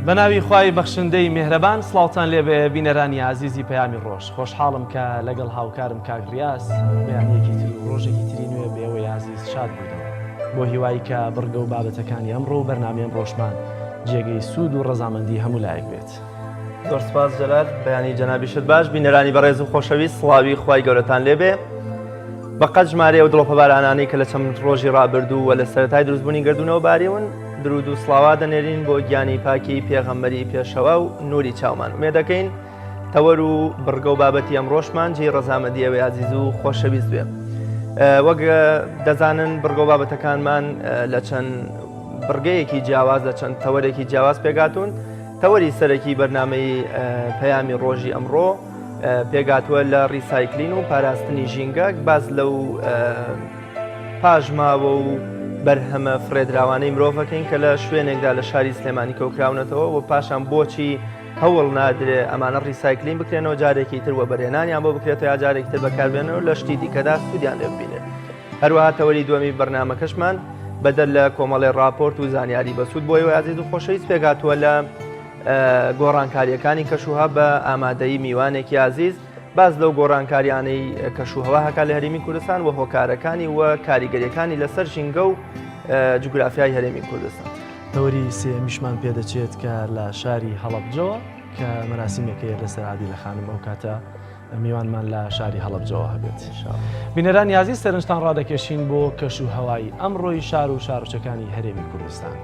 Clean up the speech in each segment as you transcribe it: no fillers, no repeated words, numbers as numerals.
بەناوی خوای بەخشندەی میهرەبان سڵاوتان لێبێ بینەرانی عزیزی پەیامی ڕۆژ خۆشحاڵم کە لەگەڵ هاوکارم کاک ڕیاس بەیانیەکی تر و ڕۆژێکی تری نوێ بێەوەی عزیز شاد بوویدەوە بۆ هیوایی کە بڕگە و بابەتەکانی ئەمڕۆ و بەرنامەی ڕۆژمان جێگەی سوود و ڕەزامەندی هەموو لایەک بێت. زۆر سپاس جەلال بەیانی جەنابیشت باش بینەرانی بەڕێز و خۆشەویست سڵاوی خوای گەورەتان لێبێ بەقەت ژمارە و دڵۆپە بارانانەی کە لە چەند ڕۆژی ڕابردوو و لە سەرەتای دروستبوونی گردونەوە باریون درود و سڵاوا دەنێرین بۆ گیانی پاکی پێغەمبەری پێشەوە و نوری چاومان ومێ دەکەین تەوەر و بڕگە و بابەتی ئەم ڕۆژمان جێی ڕەزامەندی ئەوەی عزیز و خۆشەویست بێ. وەک دەزانن بڕگە و بابەتەکانمان لە چەند بڕگەیەکی جیاواز لە چەند تەوەرێکی جیاواز پێگاتون. تەوەری سەرەکی بەرنامەی پەیامی ڕۆژی ئەمڕۆ پێگاتووە لە ڕیسایکلین و پاراستنی ژینگەک باز لەو پاژماوە و بەرهەمە فرێدراوانەی مرۆڤەکەین کە لە شوێنێکدا لە شاری سلێمانی کەوکراونەتەوە و پاشان بۆچی هەوڵ نادرێ ئەمانە ڕیسایکلین بکرێنەوە جارێکی تر وە بەرهێنانیان بۆ بکرێتەوە یا جارێکی تر بەکاربێنەوە لە شتی دیکەدا سوودیان لێ ببینێت. هەروەها تەوەری دووەمی بەرنامەکەشمان بەدەر لە کۆمەڵی راپۆرت و زانیاری بەسوود بۆ ئێوە عزیز و خۆشەویست پێگاتووە لە گۆڕانکاریەکانی کەشوها بە ئامادەیی میوانێکی عزیز باز لەو گۆڕانکاریانەی کەشوهەوا هەکا لە هەرێمی کوردستان و هۆکارەکانی و کاریگەریەکانی لەسەر ژینگە و جوگرافیای هەرێمی کوردستان. تەوەری سێمیشمان پێدەچێت کە لە شاری هەڵەبجەوە کە مەراسیمێکەیە لەسەر عادی لە خانم ئەو کاتە میوانمان لە شاری هەڵەبجەوە هەبێت. بینەرانی عزیز سەرنجتان ڕادەکێشین بۆ کەشوهەوای ئەمڕۆی شار و شارۆچەکانی هەرێمی کوردستان.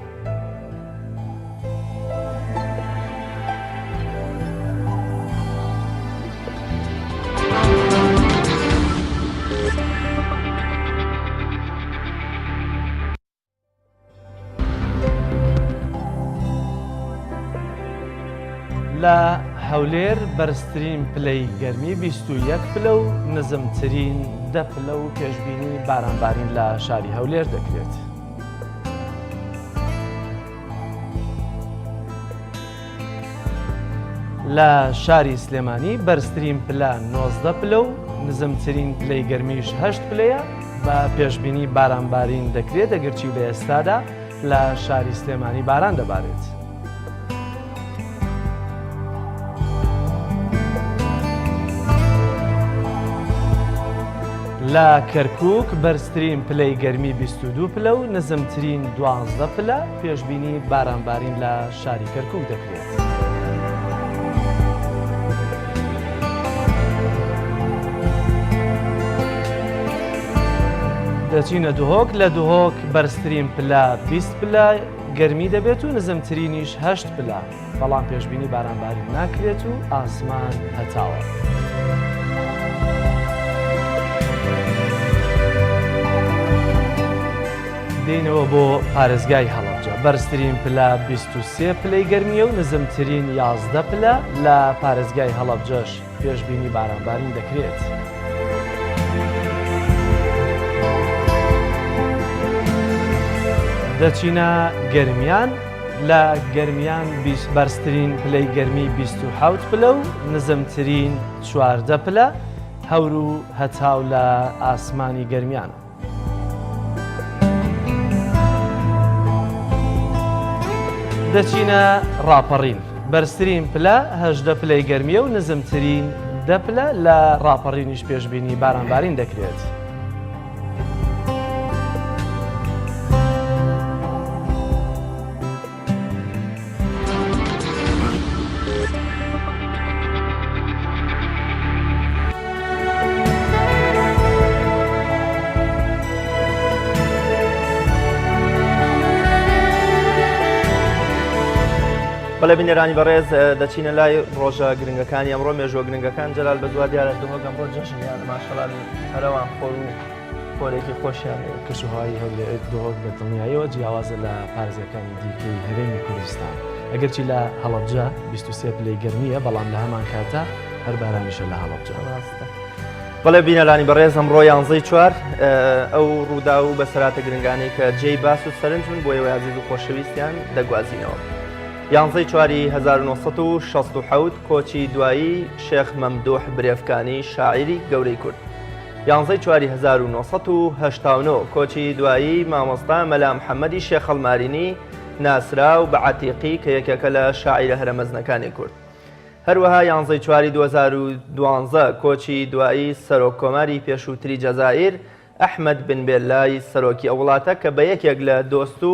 لە هەولێر بەرزترین پلەی گەرمی 21 پلە و نزمترین 10 پلە و پێشبینی بارانبارین لە شاری هەولێر دەکرێت. لە شاری سلێمانی بەرزترین پلە 19 پلە و نزمترین پلەی گەرمیش 8 پلەیە بە پێشبینی بارانبارین دەکرێت ئەگەرچی لە ئێستادا لە شاری سلێمانی باران دەبارێت. لە کەرکووک بەرزترین پلەی گەرمی 22 پلە و نزمترین 12 پلە پێشبینی بارانبارین لە شاری کەرکووک دەکرێت. دەچینە دوهۆک لە دوهۆک بەرزترین پلە 20 پلە گەرمی دەبێت و نزمترینیش 8 پلە بەڵام پێشبینی بارانبارین ناکرێت و ئاسمان هەتاوە. دێنەوە بۆ پارێزگای هەڵەبجە بەرزترین پلە 23 پلەی گەرمیە و نزمترین 11 پلە لە پارێزگای هەڵەبجەش پێشبینی بارانبارین دەکرێت. دەچینە گەرمیان لە گەرمیان بەرزترین پلەی گەرمی 27 پلە و نزمترین 14 پلە هەور و هەتاو لە ئاسمانی گەرمیان. دەچینە ڕاپەڕین بەرزترین پلە 18 پلەی گەرمیە و نزمترین 10 پلە لە ڕاپەڕینیش پێشبینی بارانبارین دەکرێت. بەڵێ بینەرانی بەڕێز دەچینە لای ڕۆژە گرنگەکانی ئەمڕۆ مێژوە گرنگەکان جەلال بە دوای دیارە دهۆگەم بۆ جەژنیان ماشەڵڵا هەروان خۆر و خۆرێکی خۆشیان کەشوهەوای هەولێر دهۆک بە دڵنیاییەوە جیاوازە لە پارێزەکانی دیکەی هەرێمی کوردستان ئەگەرچی لە هەڵەبجە 23 پلەی گەرمیە بەڵام لە هەمان کاتە هەر بارانیشە لە هەڵەبجە. بەڵێ بینەرانی بەڕێز ئەمڕۆ 11 ئەو ڕوودا و بەسەراتە گرنگانەی کە جێی باس و سەرنجون بۆ ئێوەی عزیز و خۆشەویستیان دەگوازینەوە. 11/4/1967 کۆچی دوایی شێخ مەمدوح برێفکانی شاعیری گەورەی کورد. 11/4/1989 کۆچی دوایی مامۆستا مەلا محەممەدی شێخ هەڵمارینی ناسرا و بە عەتیقی کە یەکێکە لە شاعیرە هەرەمەزنەکانی کورد. هەروەها 11/4/2012 کۆچی دوایی سەرۆک کۆماری پێشووتری جەزائیر ئەحمەد بن بێلای سەرۆکی ئەو وڵاتە کە بە یەکێک لە دۆست و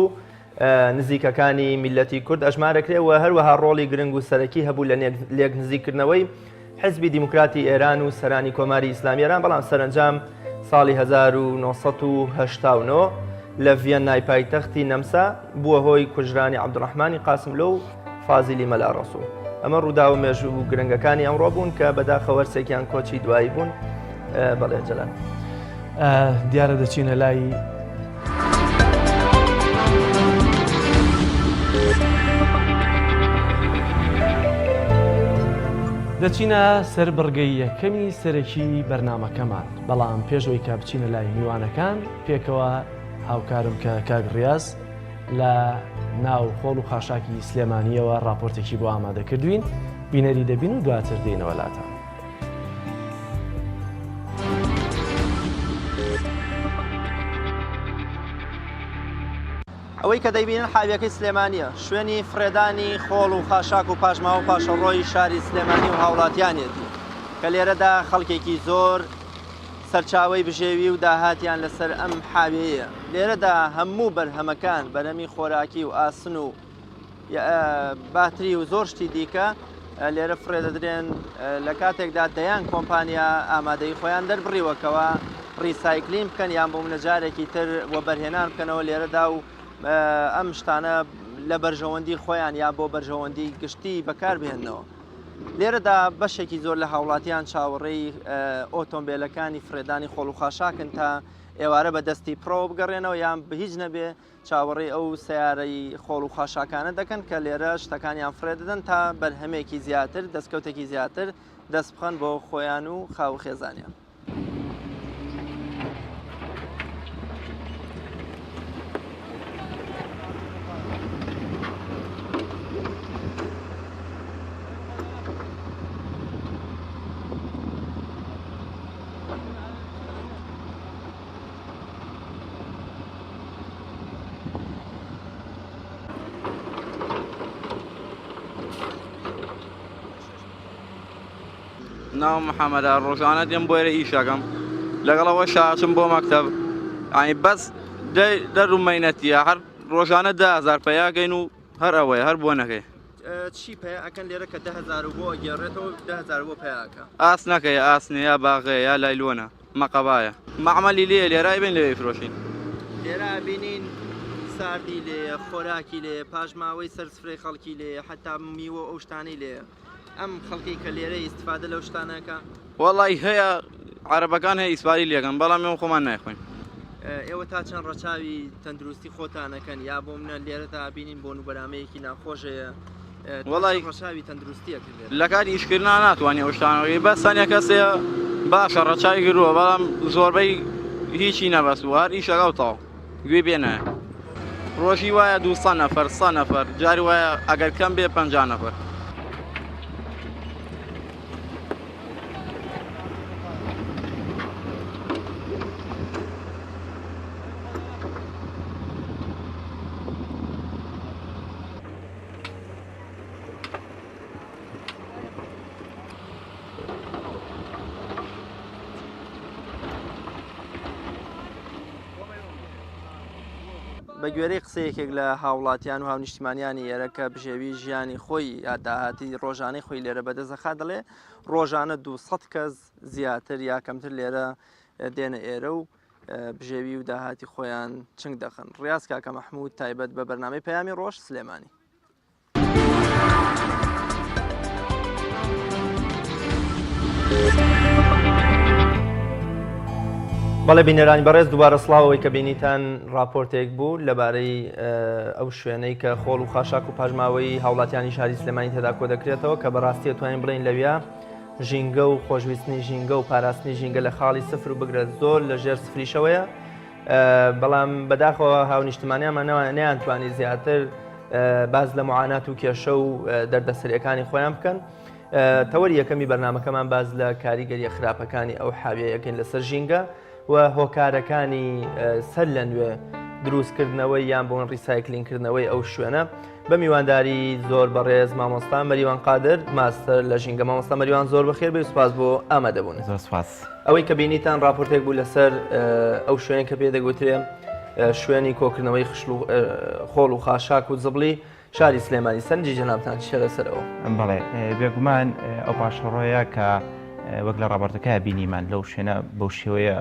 نزیکەکانی میلەتی کورد ئەژمارەکرێەوە هەروەها ڕۆڵی گرنگ و سەرەکی هەبوو لە لێک نزیکردنەوەی حزبی دیموکراتی ئێران و سەرانی کۆماری ئیسلامی ئێران بەڵام سەرنجام ساڵی 1979 لە ڤیەنای پایتەختی نەمسا بووە هۆی کوژرانی عەبدوڕەحمانی قاسملۆ و فازیلی مەلا ڕەسوول. ئەمە ڕوودا و مێژوو گرنگەکانی ئەمڕۆ بوون کە بەداخەوە هەرسێکیان کۆچی دوایی بوون. بەڵێ جەلال دیارە دەچینە لای دەچینە سەر بڕگەی یەکەمی سەرەکی بەرنامەکەمان بەڵام پێشەوەی کە بچینە لای میوانەکان پێکەوە هاوکارم کە کاک ڕیاز لە ناو خۆڵ و خاشاکی سلێمانیەوە راپۆرتێکی بۆ ئامادەکردوین بینەری دەبین و دواتر دێنەوە لاتان. ئەوەی کە دەیبینن حاویەکەی سلێمانیە شوێنی فرێدانی خۆڵ و خاشاک و پاژما و پاشەڕۆی شاری سلێمانی و هاوڵاتیانێتی کە لێرەدا خەڵکێکی زۆر سەرچاوی بژێوی و داهاتیان لەسەر ئەم حاوەیە. لێرەدا هەموو بەرهەمەکان بەرەمی خۆراکی و ئاسن و باتری و زۆر شتی دیکە لێرە فرێدەدرێن لە کاتێکدا دەیان کۆمپانیا ئامادەی خۆیان دەربڕیوەکەوە ڕیسایکلین بکەن یان بۆ منەجارێکی تر وە بەرهێنان بکەنەوە لێرەدا و ئەم شتانە لە بەرژەوەندی خۆیان یا بۆ بەرژەوەندی گشتی بەکاربهێنەوە. لێرەدا بەشێکی زۆر لە هاوڵاتیان چاوەڕێی ئۆتۆمبیلەکانی فرێدانی خۆڵ و خاشاکن تا ئێوارە بە دەستی پڕۆ بگەڕێنەوە یان بە هیچ نەبێ چاوەڕێی ئەو سیارەی خۆڵ و خاشاکانە دەکەن کە لێرە شتەکانیان فرێدەدەن تا بەرهەمێکی زیاتر دەستکەوتێکی زیاتر دەست بخەن بۆ خۆیان و خاو خێزانیان. ناو محەممەدا ڕۆژانە دێم بۆیرە ئیشەکەم لەگەڵەوە شاچم بۆ مەکتەب ئای بەس دەرومەینەتیە هەر ڕۆژانە 10,000 پەیاگەین و هەر ئەوەیە هەر بۆ نەکەی چی پێ ئەکەن لێرە کە 10,000 بۆ گێڕێتەوە 10,000 بۆ پێیاکە ئاس نەکەی ئاسنێ یا باغەیە یا لایلۆنە مەقەبایە مەعمەلی لێ لێرای بین لێوەی فرۆشین لێرە بینین ساردی لێ خۆراکی لێ پاژماوەی سەرسفرەی خەڵکی لێ حتا میوە ئەو شتانەی لێ ئەم خەڵکی کە لێرە ئیسفادە لەو شتانەکە وەڵی هەیە عەرەبەکان هەیە ئیسپاری لێکەن بەڵام ئێوە خۆمان نایخۆین. ئێوە تا چەند ڕەچاوی تەندروستی خۆتانەکەن یا بۆ منە لێرە تا بینین بۆ نوبەرامەیەکی ناخۆشەیە وەڵی ڕەچاوی تەندروستیە لە کاتی ئیشکردنا ناتوانانی ئەو شتانەوەی بەس سانیا کەسەیە باشە ڕەچاوی گرۆوە بەڵام زۆربەی هیچی نەبەست و هەر ئیشەکە و تاو گوێ بێنایە ڕۆژی وایە 200 نەفەر 100 نەفەر جاری وایە ئەگەر کەم بێ 50 نەفەر. بە گوێرەی قسەیەکێک لە هاوڵاتیان و هاونیشتیمانیانی ئێرە کە بژێوی ژیانی خۆی یا داهاتی ڕۆژانەی خۆی لێرە بەدەستەخات دەڵێ ڕۆژانە 200 کەس زیاتر یا کەمتر لێرە دێنە ئێرە و بژێوی و داهاتی خۆیان چنگ دەخن. ڕاست کاکە مەحموود تایبەت بە بەرنامەی پەیامی ڕۆژ سلێمانی. بەڵێ بینەرانی بەڕێز دووبارە سڵاوەوەی کە بینیتان راپۆرتێک بوو لەبارەی ئەو شوێنەی کە خۆڵ و خاشاک و پاژماوەی هاوڵاتیانی شاری سلێمانی تێدا کۆ دەکرێتەوە کە بەڕاستی توانین بڵێن لەویا ژینگە و خۆشویستنی ژینگە و پاراستنی ژینگە لە خاڵی سفر و بگرێت زۆر لە ژێر سفریشەوەیە بەڵام بەداخەوە هاونیشتمانیانمان نەیانتوانی زیاتر باز لە معانات و کێشە و دەردەسەریەکانی خۆیان بکەن. تەوەری یەکەمی بەرنامەکەمان باز لە کاریگەریە خراپەکانی ئەو حاویەیەکەین لەسەر ژینگە و هۆکارەکانی سەر لە نوێ دروستکردنەوەی یان بۆن ڕیسایکلینکردنەوەی ئەو شوێنە بە میوانداری زۆر بەڕێز مامۆستا مەریوان قادر ماستەر لە ژینگە مامۆستا مەریوان زۆر بەخێر بێ سوپاس بۆ ئامادەبوون. زۆر سوپاس. ئەوەی کە بینیتان راپۆرتێک بوو لەسەر ئەو شوێنی کە پێدەگوترێ شوێنی کۆکردنەوەی خۆڵ و خاشاک و زبڵی شاری سلێمانی سەرنجی جەنابتان چیە لەسەرەوە؟ بەڵێ بێگومان ئەو پاشەڕۆیە کە وەک لە ڕاپۆرتەکە بینیمان لەو شوێنە بەو شێوەیە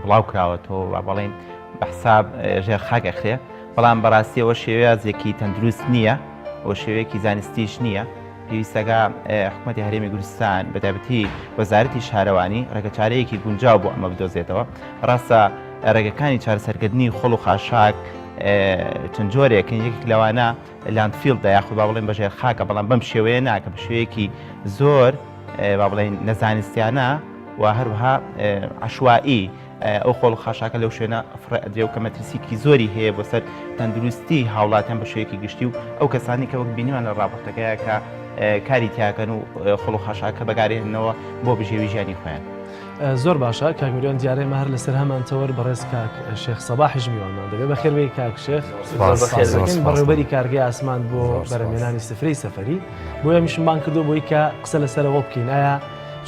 بڵاو کراوەتەوە و بەڵێن بە حساب ژێر خاکەخرێ بەڵام بەڕاستیەوە شێوەیە زێکی تەندروست نییە ئەو شێوەیەکی زانستیش نییە. پێویستەکە حکوومەتی هەرێمی کوردستان بەتایبەتی وەزارەتی شارەوانی ڕێگەچارەیەکی گونجاو بۆ ئەمە بدۆزێتەوە. ڕاستە ڕێگەکانی چارەسەرکردنی خۆڵ و خاشاک چەند جۆرێکن یەکێک لەوانە لاندفیلدە یاخود با بڵێن بەژێر خاکە بەڵام بەم شێوەیە ناکە بە شێوەیەکی زۆر با بڵێن نەزانستیانە و هەروەها عەشوایی ئەو خۆڵ و خاشاکە لەو شوێنە ئەفرێدرێ و کە مەترسیکی زۆری هەیە بۆ سەر تەندروستی هاوڵاتیان بە شێوەیەکی گشتی و ئەو کەسانی کە وەک بینیمان لە ڕاپۆرتەکەیە کە کاری تیاکەن و خۆڵ و خاشاکە بەکارهێننەوە بۆ بژێوی ژیانی خۆیان. زۆر باشە کاک مریۆن دیارێمە هەر لەسەر هەمان تەوەر بەڕێز کاک شێخ سەباحیش میوانمان دەبێت بەخێر بێ کاک شێخ بەڕێوەبەری کارگەی ئاسمان بۆ بەرەمێنانی سفرەی سەفەری بۆیە میشمان کردو بۆی کە قسە لەسەرەوە بکەین ئایا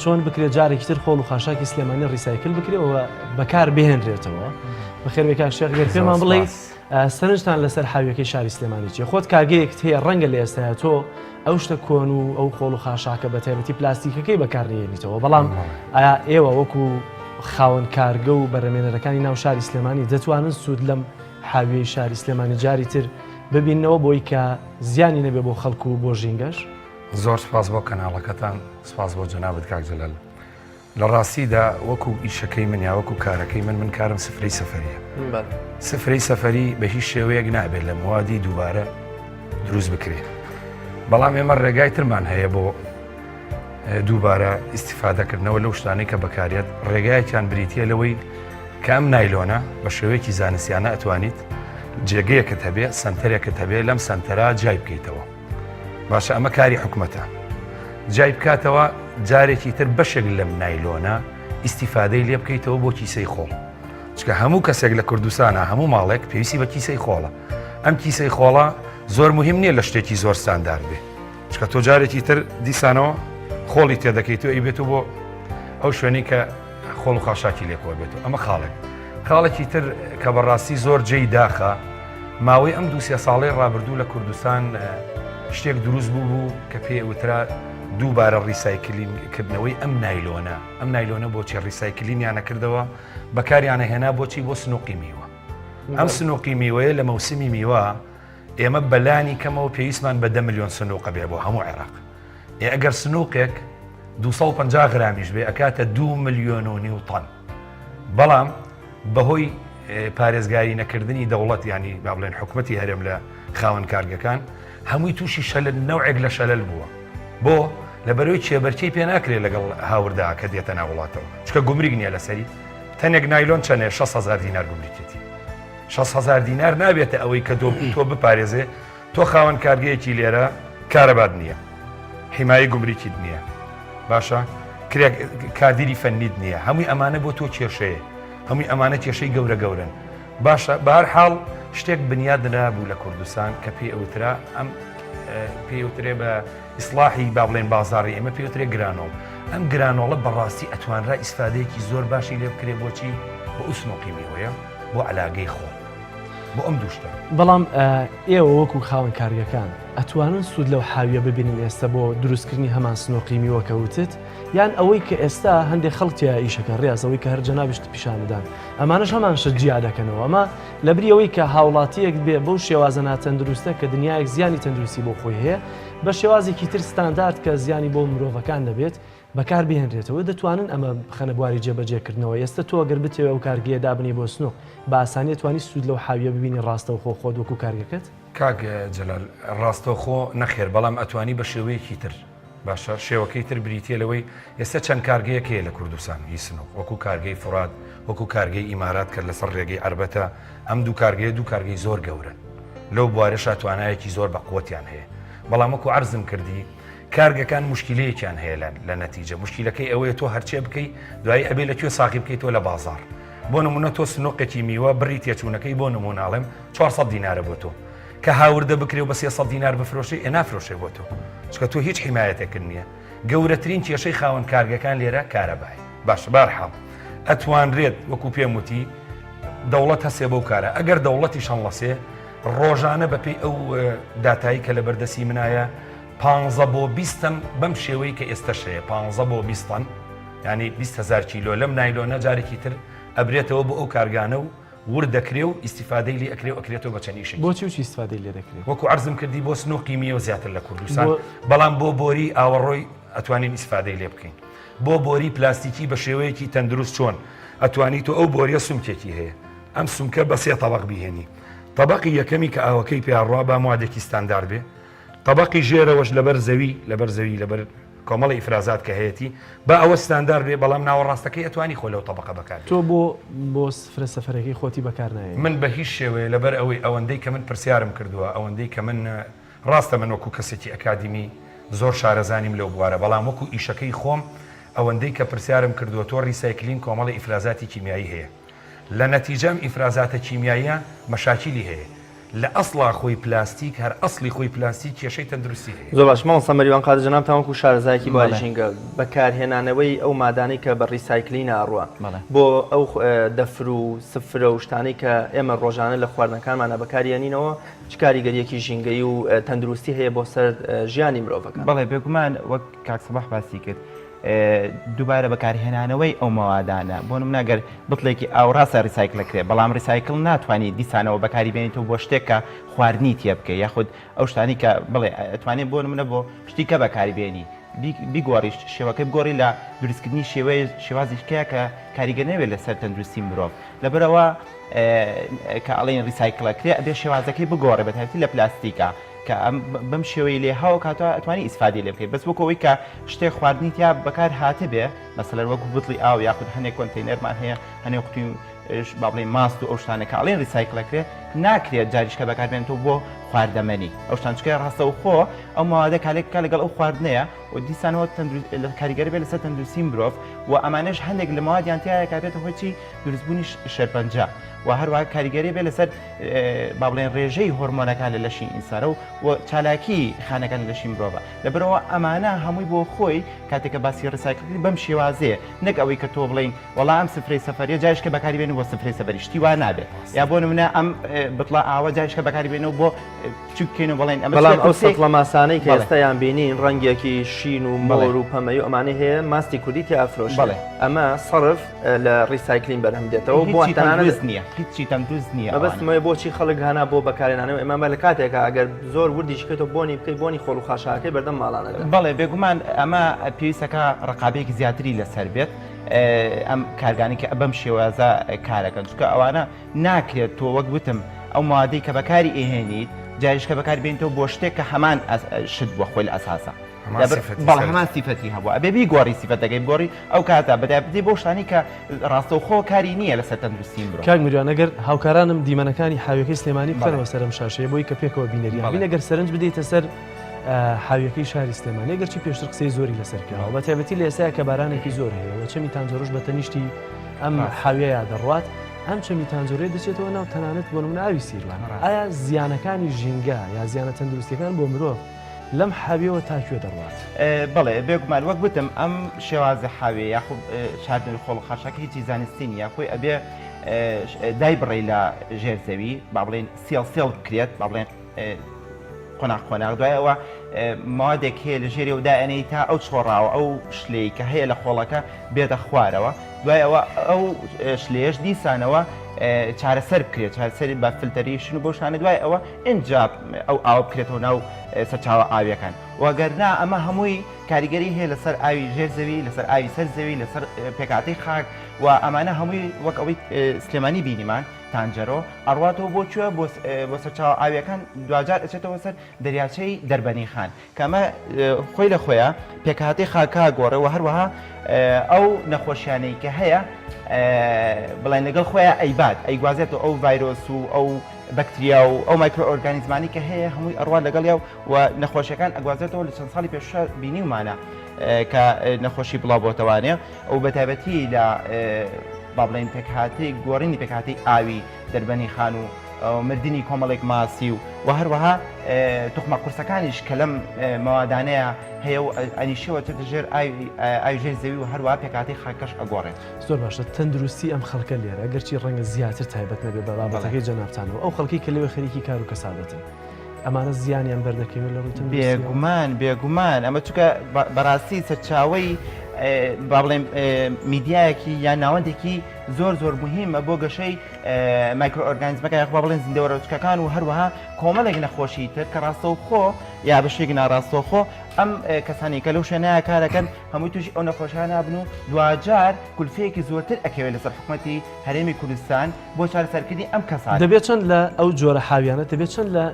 چۆن بکرێت جارێکی تر خۆڵ و خاشاکی سلێمانی ڕیسایکل بکرێتەوە بەکار بهێنرێتەوە. بەخێر بێ کاک شێخ پێمان بڵێ سەرنجتان لەسەر حاویەکەی شاری سلێمانی چیە؟ خۆت کارگەیەکت هەیە ڕەنگە لە ئێستاە تۆ ئەو شتە کۆن و ئەو خۆڵ و خاشاکە بە تایبەتی پلاستیکەکەی بەکارنێنیتەوە بەڵام ئایا ئێوە وەکو خاوەن کارگە و بەرەمێنەرەکانی ناو شاری سلێمانی دەتوانن سوود لەم حاویەی شاری سلێمانی جاری تر ببینەوە بۆی کە زیانی نەبێ بۆ خەڵکو و بۆ ژینگەش؟ زۆر سپاس بۆ کەناڵەکەتان سپاس بۆ جەنابەت کاک جەلال. لە ڕاستیدا وەکو ئیشەکەی من یا وەکو کارەکەی من کارم سفرەی سەفەریە. سفرەی سەفەری بە هیچ شێوەیەک نابێت لە موادی دووبارە دروست بکرێت. بەڵام ئێمە ڕێگای ترمان هەیە بۆ دووبارە ئیستیفادەکردنەوە لەو شتانەی کە بەکارێت ڕێگایەکیان بریتە لەوەی کە ئەم نایلۆنە بە شێوەیەکی زانستیانە ئەتوانیت جێگەیەکت هەبێ سنتەرێکت هەبێ لەم سنتەرا جای بکەیتەوە. باشە ئەمە کاری حکوومەتە جای بکاتەوە جارێکی تر بەشێک لەم نایلۆنە ئیستیفادەی لێ بکەیتەوە بۆ کیسەی خۆڵ. چکە هەموو کەسێک لە کوردستانە هەموو ماڵێک پێویستی بە کیسەی خۆڵە. ئەم کیسەی خۆڵە زۆر مهم نییە لە شتێکی زۆر ستاندار بێ. چکە تۆ جارێکی تر دیسانەوە خۆڵی تێدەکەیتەوە ئەیبێتەوە بۆ ئەو شوێنی کە خۆڵ و خاشاکی لێکەوە بێتەوە. ئەمە خاڵێکی تر کە بەڕاستی زۆر جێی داخە ماوەی ئەم 2 ساڵەی ڕابردوو لە کوردستان شتێک دروست بوو کە پێوترا دووبارە ڕیسایکلینکردنەوەی ئەم نایلۆنە بۆچی ڕیسایکلینیانە کردەوە بەکاریانە هێنا بۆچی بۆ سنووقی میوە. ئەم سنووقی میوەیە لە مەوسمی میوە ئێمە بەلانی کەمەوە پێویستمان بە 10 ملیۆن سنووقە بێ بۆ هەموو عێراق. ئەگەر سنووقێک 250 غرامیش بێ ئەکاتە 2 ملیۆن و نیو تەن. بەڵام بەهۆی پارێزگاری نەکردنی دەوڵەت ینی با بڵێن حکوومەتی هەرێم لە خاوەن کارگەکان هەمووی تووشی شەلل نەوعێک لە شەلل بووە. بۆ لەبەرەوەی چێبەرچەی پێ ناکرێت لەگەڵ هاوردا کە دێتە ناوڵاتەوە چکە گومریک نییە لەسەری تەنێک نایلۆن چەنێ 6,000 دینار گومریکێتی 6,000 دینار نابێتە ئەوەی کە تۆ بپارێزێ تۆ خاوەن کارگەیەکی لێرە کارەبات نییە حیمایی گومریکیت نییە باشە کادیری فەنید نییە هەمووی ئەمانە بۆ تۆ کێشەیە هەمووی ئەمانە کێشەی گەورن باشە بە هەر حاڵ شتێک بنیاد نابوو لە کوردستان کە پێی ئەوترا ئەم پێوترێ بە ئیسلاحی با بڵێن بازاڕی ئێمە پێوترێ گرانۆڵ ئەم گرانۆڵە بەڕاستی ئەتوانرا ئیسفادەیەکی زۆر باشی لێ بکرێ بۆچی بۆ ئوسنۆقی میوەیە بۆ عەلاگەی خۆ بۆ ئەم دووشتە. بەڵام ئێوە وەکو خاوەن کارگەکان ئەتوانن سوود لەو حاویە ببینن ئێستا بۆ دروستکردنی هەمان سنۆقی میوەکەوتت یان ئەوەی کە ئێستا هەندێک خەڵکیە ئیشەکەن ڕاستەوەی کە هەر جەنابشت پیشانەدان ئەمانەش هەمان شت جیا دەکەنەوە ئەمە لەبریەوەی کە هاوڵاتیەک بێ بەو شێوازە ناتەندروستە کە دنیایەک زیانی تەندروستی بۆ خۆی هەیە بە شێوازێکی تر ستاندارد کە زیانی بۆ مرۆڤەکان دەبێت بەکار بهێنرێتەوە دەتوانن ئەمە بخەنە بواری جێبەجێکردنەوە ئێستا تۆ گەر بتێوە ئەو کارگەیە دابنی بۆ سنووق بە ئاسانی توانی سوود لەو حاویە ببینی ڕاستەوخۆ خۆت وەکو کارگەکەت کاک جەلال ڕاستەوخۆ نەخێر بەڵام ئەتوانی بە شێوەیەکی تر باشە شێوەکەی تر بریتە لەوەی ئێستا چەند کارگەیەک هەیە لە کوردستان هی سنووق وەکو کارگەی فرات وەکو کارگەی ئیمارات کرد لەسەر ڕێگەی عەربەتە ئەم دوو کارگەی زۆر گەورن لەو بوارەشە توانایەکی زۆر بە قووەتیان هەیە بەڵام وەکو عەرزم کردی کارگەکان مشکلەیەکیان هەیە لە نەتیجە مشکلەکەی ئەوەیە تۆ هەرچێ بکەی دوایی ئەبێ لەکوێ ساقی بکەیتەوە لە بازار بۆ نمونە تۆ سنۆقێکی میوە بڕی تێچوونەکەی بۆ نموناڵێم 400 دینارە بۆ تۆ کە هاوردە بکرێ و بە 300 دینار بفرۆشی نافرۆشێ بۆ تۆ چکە تۆ هیچ حیمایەتێکرد نییە گەورەترین کێشەی خاوەن کارگەکان لێرە کارەبای باش بارحاڵ ئەتوانرێت وەکو پێم وتی دەوڵەت هەسێ بەو کارە ئەگەر دەوڵەتی شەڵەسێ ڕۆژانە بەپێی ئەو داتایی کە لە بەردەسی منایە 15 بۆ 20 بەم شێوەی کە ئێستا شەیە 15 بۆ 20 ینی 20,000 کیلۆ لەم نایلۆنە جارێکی تر ئەبرێتەوە بۆ ئەو کارگانە و وردەکرێ و ئیسیفادەی لێ ئەکرێ و ئەکرێتەوە بە چەندیشی بۆچی وچی استفادەی لێ دەکرێت وەکو عەرزم کردی بۆ سنۆقی میوە زیاتر لە کوردستان بەڵام بۆ بۆری ئاوەڕۆی ئەتوانین ئیسیفادەی لێ بکەین بۆ بۆری پلاستیکی بە شێوەیەکی تەندروست چۆن ئەتوانی تۆ ئەو بۆریە سومکێکی هەیە ئەم سومکە بە 3 طبق بیهێنی طبقی یەکەمی کە ئاوەکەی پیاڕوا بە موادێکی ستاندار بێ طبقی ژێرەوەش لەبەر زەوی لەبەر کۆمەڵی ئیفرازات کە هەیەی با ئەوە ستاندار بێ بەڵام ناوەڕاستەکەی ئەتوانی خۆ لەو طبقە بەکار تۆ بۆ سفرە سەفەرەکەی خۆتی بەکار نایە من بە هیچ شێوەیە لەبەر ئەوەی ئەوەندەی کە من پرسیارم کردووە ئەوەندەی کە من ڕاستە من وەکو کەسێکی ئەکادیمی زۆر شارەزانیم لەو بوارە بەڵام وەکو ئیشەکەی خۆم ئەوەندەی کە پرسیارم کردووە تۆ ریسایکلین کۆمەڵی ئیفرازاتی کیمیایی هەیە لە نەتیجەم ئیفرازاتە کیمیاییە مەشاکیلی هەیە لە ئەسڵا خۆی پلاستیک هەر ئەسڵی خۆی پلاستیک کێشەی تەندروستی هەیە زۆر باش ماڵ سەمەریوان قادر جەناب تاوەکو شارەزایەکی باریژینگە بەکارهێنانەوەی ئەو مادانەی کە بە ریسایکلین ئاڕوە بۆ ئەو دەفر و سفرە و شتانەی کە ئێمە ڕۆژانە لە خواردنەکانمانە بەکارێنینەوە چ کاریگەریەکی ژینگەی و تەندروستی هەیە بۆ سەر ژیانی مرۆڤەکان بەڵێ بێگومان وەک کاک سەباح باسی کرد دووبارە بەکارهێنانەوەی ئەو مەوادانە بۆ نمونەگەر بڵێکی ئاوڕاستە ریسایکلەکرێ بەڵام ریسایکل ناتوانانی دیسانەوە بەکاری بێنیتەوە بۆ شتێک کە خواردنی تێ بکە یاخود ئەو شتانی کە بڵێ ئەتوانێت بۆ نمونە بۆ شتی کە بەکاری بێنی بیگۆڕیش شێوەکەی بگۆڕی لە دروستکردنی شێوازیشکەیە کە کاریگە نەوێت لەسەر تەندروستی مرۆڤ لەبەرەوە کە ئەڵێن ریسایکلەکرێ ئەبێ شێوازەکەی بگۆڕێ بە تایبەتی لە پلاستیکە کە بەم شێوەی لێ هاو کاتەوە ئەتوانی ئیسفادی لێ بکەیت بەس وەکەوەی کە شتێک خواردنی تیا بەکار هاتە بێ مەسەلەن وەکو بوتڵی ئاو یاخود هەنێک کۆنتینەرمان هەیە هەنێک قوتی با بڵێ ماست و ئەو شتانە کە ئەڵێن ریسایکلەکرێ ناکرێت جاریشکە بەکاربێنێتەوە بۆ خواردەمەنی ئەو شتان چکە ڕاستە و خۆ ئەو ماوادە کالێککە لەگەڵ ئەو خواردنەیە و دیسانەوە کاریگەری بێت لەسەر تەندروستی مرۆڤ و ئەمانەش هەندێک لە ماوادیان تایە کابێتە هۆچی دروستبوونی شەرپەنجە و هەروەها کاریگەری بێت لەسەر با بڵێن ڕێژەی هۆرمۆنەکان لە لەشی ئینسانە و چالاکی خانەکان لە لەشی مرۆڤە لەبەرەوە ئەمانە هەمووی بۆ خۆی کاتێککە باسی ڕسایکلکردن بەم شێوازەیە نەک ئەوەی کە تۆ بڵین وەڵام سفرەی سەفەریە جایشکە بەکاری بێنی بۆ سفرەی سەفەری شتی وا نابێت یا بۆ نمونە ئەم بتڵە ئاوە جایشکە بەکاری بێنەوە بۆ بچووکەینەوە بڵێن بەڵام ئەو سەڵە ماسانەی کە ئێستایان بینین ڕەنگێکی شین و مۆر و پەمەی و ئەمانەی هەیە ماستی کوردی تیافرۆش ئەمە سەرف لە ریسایکلین بەرهەم دێتەوە بۆ نییە هیچی تەندروست نییە بەبستمەوە بۆچی خەڵک هانا بۆ بەکارێنانەوە ئێمە لە کاتێکە ئەگەر زۆر وردیشکێتەوە بۆنی بکەی بۆنی خۆڵ و خاشاکەی بەردەم ماڵانەدا بەڵێ بێگومان ئەمە پێویستەکە ڕقابەیەکی زیاتری لەسەر بێت ئەم کارگانی کە بەم شێوازە کارەکەن چکە ئەوانە ناکرێت تۆ وەک وتم ئەو مادەی کە بەکاری ئێهێنیت جاریشکە بەکار بێنیتەوە بۆ شتێک کە هەمان شت بۆ خۆی لە ئەساسە بەڵ هەمان سیفەتی هەبوو ئەبێ بیگۆڕی سیفەتەکەی بگۆڕی ئەو کاتە بەدابدی بۆ شتانی کە ڕاستەوخۆ کاری نییە لەسەر تەندروستی مرۆڤ کاک میروان ئەگەر هاوکارانم دیمەنەکانی حاویەکەی سلێمانی بکەنەوە سەرم شاشەیە بۆی کە پێکەوە بینەریان بینەگەر سەرنج بدەیتە سەر حاویەکەی شاری سلێمانی ئەگەر چی پێشتر قسەی زۆری لەسەر کراوە بە تایبەتی لە ئێستاە کە بارانێکی زۆر هەیە و چەمی تانجۆرش بە تەنیشتی ئەم حاویەیە دەڕوات ئەم چەمی تانجۆرەی دەچێتەوە ناو تەنانەت بۆ نمونە ئاوی سیروان ئایا زیانەکانی ژینگە یا زیانە تەندروستیەکان بۆ مرۆڤ لەم حاویەوە تاکوێ دەڕوات بڵێ بێگومان وەک بتم ئەم شێوازە حاوێ یاخود چاردنی خۆڵ خاشاکە هیچی زانستی نیە خۆی ئەبێ دای بڕێ لە ژێر زەوی با بڵێن سێڵ بکرێت با بڵێن قۆناق دوایەوە مادێک هەیە لە ژێری وداەنەی تا ئەو چۆڕاوە ئەو شلەی کە هەیە لە خۆڵەکە بێتە خوارەوە دوایەوە ئەو شلێش دیسانەوە چارەسەر بکرێت چارەسەری بە فلتەریشن و بۆ شانە دوای ئەوە ئینجا ئەو ئاو بکرێتەوە ناو سەرچاوە ئاویەکان وەگەرنا ئەمە هەمووی کاریگەری هەیە لەسەر ئاوی ژێر زەوی لەسەر ئاوی سەر زەوی لەسەر پێکاتی خاک و ئەمانە هەمووی وەک ئەوەی سلێمانی بینیمان تانجەرۆ ئەڕواتەوە بۆ کوێ بۆ سەرچاوە ئاویەکان دوجار ئەچێتەوە سەر دەریاچەی دەربەنی خان کەمە خۆی لە خۆیە پێکاتی خاکا گۆڕەوە هەروەها ئەو نەخۆشیانەی کە هەیە بڵێن لەگەڵ خۆیان ئەیبات ئەیگوازێتەوە ئەو ڤایرۆس و ئەو بەکتریا و ئەو مایکرۆئۆرگانیزمانی کە هەیە هەمووی ئەڕوا لەگەڵ یا و نەخۆشیەکان ئەگوازێتەوە لە چەند ساڵی پێش بینیمانە کە نەخۆشی بڵاو بۆتەوانێ ئەو بەتایبەتی لە با بڵێن پێکهاتەی گۆڕینی پێکهاتەی ئاوی دەربەنی خان و مردنی کۆمەڵێک ماسی و هەروەها توخمە قورسەکانیش کە لەم مەوادانەیە هەیە و ئەنیشەوە دەژێر ئاوژێر زەوی و هەروە پێکاتی خاکەش ئەگۆڕێت. زۆر باشە تەندروستی ئەم خەڵکە لێرە گەرچی ڕەنگە زیاتر تایبەت نەبێ بە بابەتەکەی جەنابتانەوە ئەو خەڵکی کە لەوێ خەریکی کار و کەسابەتن ئەمانە زیانیان بەردەکەوێت لە ڕووی بێگومان ئەمە چونکە بەڕاستی سەرچاوی با بڵێم میدیایەکی یان ناوەندێکی زۆر مهمە بۆ گەشەی مایکرۆئۆرگانیزمەکە یاخ با بڵێن زیندەوەرەوچکەکان و هەروەها کۆمەڵێک نەخۆشی تر کە ڕاستەوخۆ یا بەشێکی ناڕاستەوخۆ ئەم کەسانی کە لەو شوێنەیە کارەکەن هەمووی توش ئەو نەخۆشیان نابن و دوجار کولفەیەکی زۆرتر ئەکەوێت لەسەر حکوومەتی هەرێمی کوردستان بۆ چارەسەرکردنی ئەم کەسان. دەبێت چەند لە ئەو جۆرە حاویانە دەبێت چەند لە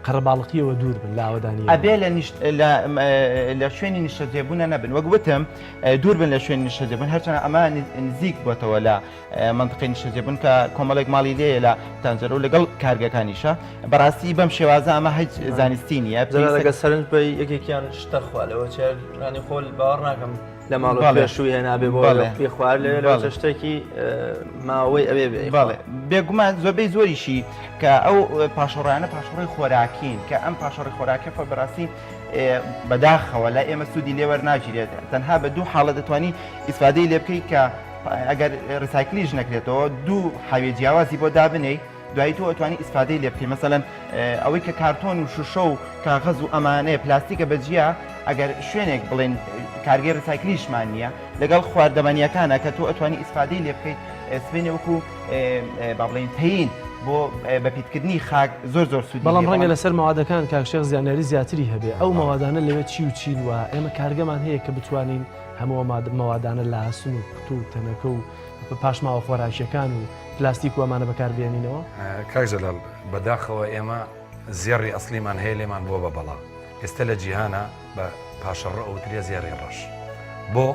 قەرەباڵقیەوە دوور بن لە ئاوەدانی ئەبێ لە شوێنی نیشتەجێبوونە نەبن وەک وتم دوور بن لە شوێنی نیشتەجێبوون هەرچەند ئەمە نزیک بۆتەوە لە منطقی نیشتەجێبوون کە کۆمەڵێک ماڵی لێیە لە تانجەر و لەگەڵ کارگەکانیشە بەڕاستی بەم شێوازە ئەمە هیچ زانستی نییە لەگە سەرنج بە یەکێکیان شتە خوالەوە چێرانی خۆل باوەڕ ناکەم لە ماڵ پێشووی هێنابێ بۆ پێ خوار لە شتێکی ماوەی ئەوێ بەڵێ بێگومان زۆربەی زۆریشی کە ئەو پاشەڕیانە پاشەڕی خۆراکین کە ئەم پاشەڕی خۆراکە فە بەڕاستی بەداخەوە لە ئێمە سوودی لێوەر ناگیرێت تەنها بە دوو حاڵە دەتوانی ئیسفادەی لێ بکەیت کە ئەگەر ڕسایکلیش نەکرێتەوە دوو حاوێ جیاوازی بۆ دابنەی دوایی تۆ ئەتوانی ئیسفادەی لێ بکەی مەسەلەن ئەوەی کە کارتۆن و شوشە و کاغەز و ئەمانەیە پلاستیکە بەجیا ئەگەر شوێنێک بڵێن کارگەی ڕسایکلیشمان نییە لەگەڵ خواردەمەنیەکانە کە تۆ ئەتوانی ئیسفادەی لێ بکەیت سبێنێ وەکو با بڵێن پێین بۆ بەپیتکردنی خاک زۆر سوودی. بەڵام ڕەنگە لەسەر مەوادەکان کاکشێخ زیانەری زیاتری هەبێ ئەو مەوادانە لەوێ چی و چین وە ئێمە کارگەمان هەیە کە بتوانین هەموو مەوادانە لە هەسون و کت و تەنەکە و پاشماوە خۆراکیەکان و پلاستیک و ئەمانە بەکاربێنینەوە. کاک جەلال بەداخەوە ئێمە زێڕی ئەسلیمان هەیە لێمان بۆ بە بەڵا ئێستا لە جیهانە بە پاشەڕە ئەوترێ زێڕی ڕەش بۆ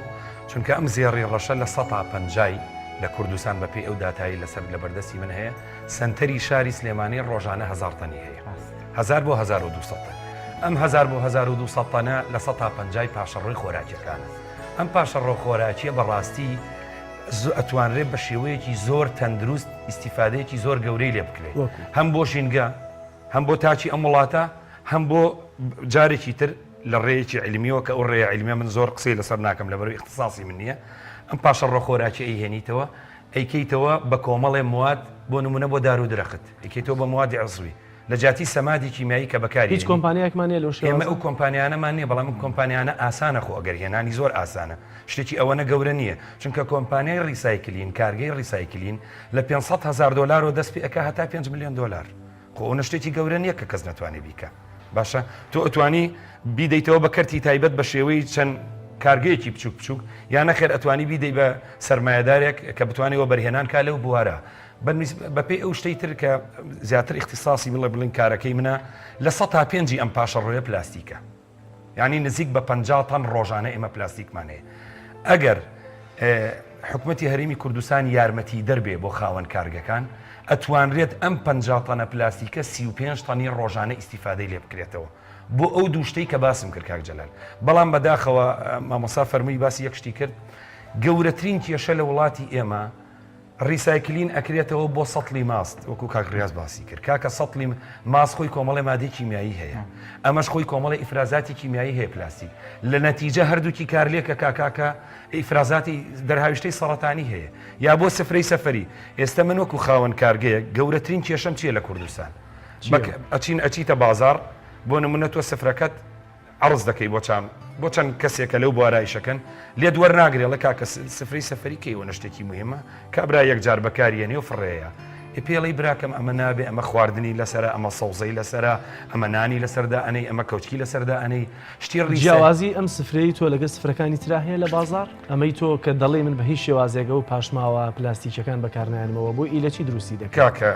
چونکە ئەم زێڕی ڕەشە لە 150 لە کوردستان بەپێی ئەو داتایی لەسەر لە بەردەستی من هەیە سنتەری شاری سلێمانی ڕۆژانە 1000 تەنی هەیە 1000 بۆ 1200 ئەم 1000 بۆ 1200 تەنە لە 150 پاشەڕۆی خۆراکیەکانە ئەم پاشەڕۆ خۆراکیە بەڕاستی ئەتوانرێت بە شێوەیەکی زۆر تەندروست ئیسیفادەیەکی زۆر گەورەی لێ بکرێت هەم بۆ ژینگە هەم بۆ تاچی ئەم وڵاتە هەم بۆ جارێکی تر لە ڕێیەکی علمیەوە کە ئەو ڕێە علمیە من زۆر قسەی لەسەر ناکەم لەبەرەوەی اختصاصی من نییە ئەم پاشەڕۆ خۆراکی ئەیهێنیتەوە ئەیکەیتەوە بە کۆمەڵێ مواد بۆ نمونە بۆ دار و درەخت ئەیکەیتەوە بە موادی عزوی لە جاتی سەمادی کیمیایی کە بەکاری هیچ کۆمپانیایەکمان نیە لەو شێوازە ئێمە ئەو کۆمپانیانەمان نییە بەڵام ئەم کۆمپانیانە ئاسانە خۆ ئەگەر هێنانی زۆر ئاسانە شتێکی ئەوەنە گەورە نییە چونکە کۆمپانیای ڕیسایکلین کارگەی ڕیسایکلین لە $500,000 و دەست پێ ئەکا هەتا $5 ملیۆن خۆ ئەوە شتێکی گەورە نییە کە کەس نەتوانێت بیکە باشە تۆ ئەتوانی بیدەیتەوە بە کەرتی تایبەت بە شێوەی چەند کارگەیەکی بچووک یان نەخێر ئەتوانی بیدەی بە سەرمایهدارێک کە بتوانێتەوە بەرهێنان کا لەو بوارە بەپێی ئەو شتەی تر کە زیاتر اختصاصی بڵێن کارەکەی منە لە 105 ئەم پاشەڕۆیە پلاستیکە یعنی نزیک بە 50 تەن ڕۆژانە ئێمە پلاستیکمان هەیە ئەگەر حکوومەتی هەرێمی کوردستان یارمەتی دەربێ بۆ خاوەن کارگەکان ئەتوانرێت ئەم 50 تەنە پلاستیکە 35 تەنی ڕۆژانە ئیسیفادەی لێ بکرێتەوە بۆ ئەو دوو شتەی کە باسم کرد کاک جەلال بەڵام بەداخەوە مامۆستا فەرمووی باسی یەک شتی کرد گەورەترین کێشە لە وڵاتی ئێمە ڕیسایکلین ئەکرێتەوە بۆ سەتڵی ماست وەکو کاک ڕیاز باسی کرد کاکە سەتڵی ماست خۆی کۆمەڵی مادەی کیمیایی هەیە ئەمەش خۆی کۆمەڵی ئیفرازاتی کیمیایی هەیە پلاستیک لە نەتیجە هەردووکی کارلێکە کاکاکە ئیفرازاتی دەرهاویشتەی سەرەتانی هەیە یا بۆ سفرەی سەفەری ئێستا من وەکو خاوەن کارگەیە گەورەترین کێشەم چییە لە کوردستان ئەچیتە بازار بۆ نمونە تۆ سفرەکەت عرض دەکەی بۆ چەند کەسێکە لەو بۆ ئارایشەکەن لێ دووەر ناگرێت لە کاکە سفری سەفەری کەیوە شتێکی مهمە کابرا یەکجار بەکارێنێ و فڕێیە پێڵی براکەم ئەمە نابێ ئەمە خواردنی لەسرە ئەمە سەوزەی لەسرە ئەمە نانی لەسەردا ئەنەی ئەمە کەوچکی لەسەردا ئەنەی شتی جیاوازی ئەم سفرەی تۆ لەگە سفرەکانی ترا هەیە لە بازار ئەمەی تۆ کە دەڵێ من بە هیچ شێوازێگە و پاشماوە پلاستیکەکان بەکارنایانمەوە بۆ ئیلە چی دروستی دەکات کاکە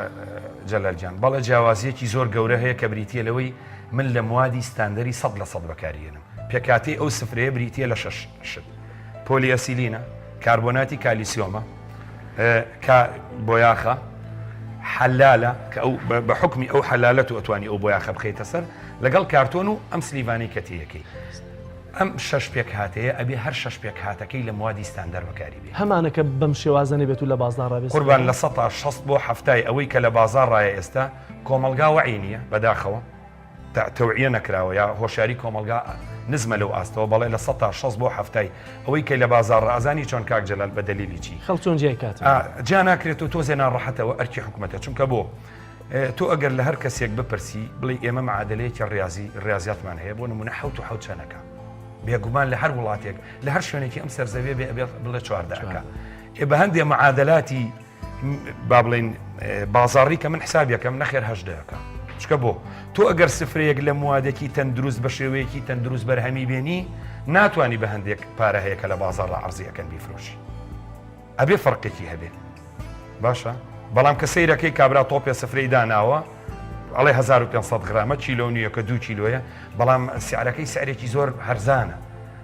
جەلالجان بەڵێ جیاوازیەکی زۆر گەورە هەیە کە بریتە لەوەی من لە موادی ستاندەری 100% بەکارێنم پێکاتی ئەو سفرەیە بریتە لە 6 شت پۆلیەسیلینە کاربۆناتی کالیسیۆمە بۆیاخە حلالە کە ئەو بە حکمی ئەو حلالەت و ئەتوانی ئەو بۆیاخە بخەیتە سەر لەگەڵ کارتۆن و ئەم سلیڤانەی کەتیەکەی ئەم 6 پێک هاتەیە ئەبێ هەر 6 پێک هاتەکەی لە موادی ستاندەر بەکاری بێ هەمانەکە بەم شێوازانە بێت و لە بازار ڕابێت قوربان لە 160 بۆ هەفتای ئەوەی کە لە بازار ڕایە ئێستا کۆمەلگا وەعی نییە بەداخەوە تەوعیە نەکراوە یا هۆشیاری کۆمەلگا نزمە لەو ئاستەوە بەڵێ لە 160 بۆ هەفتای ئەوەی کە لە بازار ڕازانی چۆن کاک جەلال بە دەلیلی چی خەڵک چۆن جێی کات جا ناکرێت و تۆ زێنان ڕەحەتەوە ئەرکی حکوومەتە چونکە بۆ تۆ ئەگەر لە هەر کەسێک بپرسی بڵێ ئێمە معادلەیەکی ڕاضیاتمان هەیە بۆ نمونە حوت و حوت چەنەکە بێگومان لە هەر وڵاتێک لە هەر شوێنێکی ئەم سەرزەوێ بێ ئەبێت بڵێ 14ەکە بە هەندێ معادلاتی با بڵێن بازاڕی کە من حسابیەکەم نەخێر هەژدەکە چکە بۆ تۆ ئەگەر سفرەیەک لە موادێکی تەندروست بە شێوەیەکی تەندروست بەرهەمی بێنی ناتوانانی بە هەندێک پارە هەیە کە لە بازار ڕ عەرزیەکەن بیفرۆشی ئەبێ فەرقێکی هەبێت باشە بەڵام کە سەیرەکەی کابرا تۆپێ سفرەی داناوە ئەڵێ 1500 گرامە چیلۆ نییە کە 2 کیلۆیە بەڵام سیارەکەی سعرێکی زۆر هەرزانە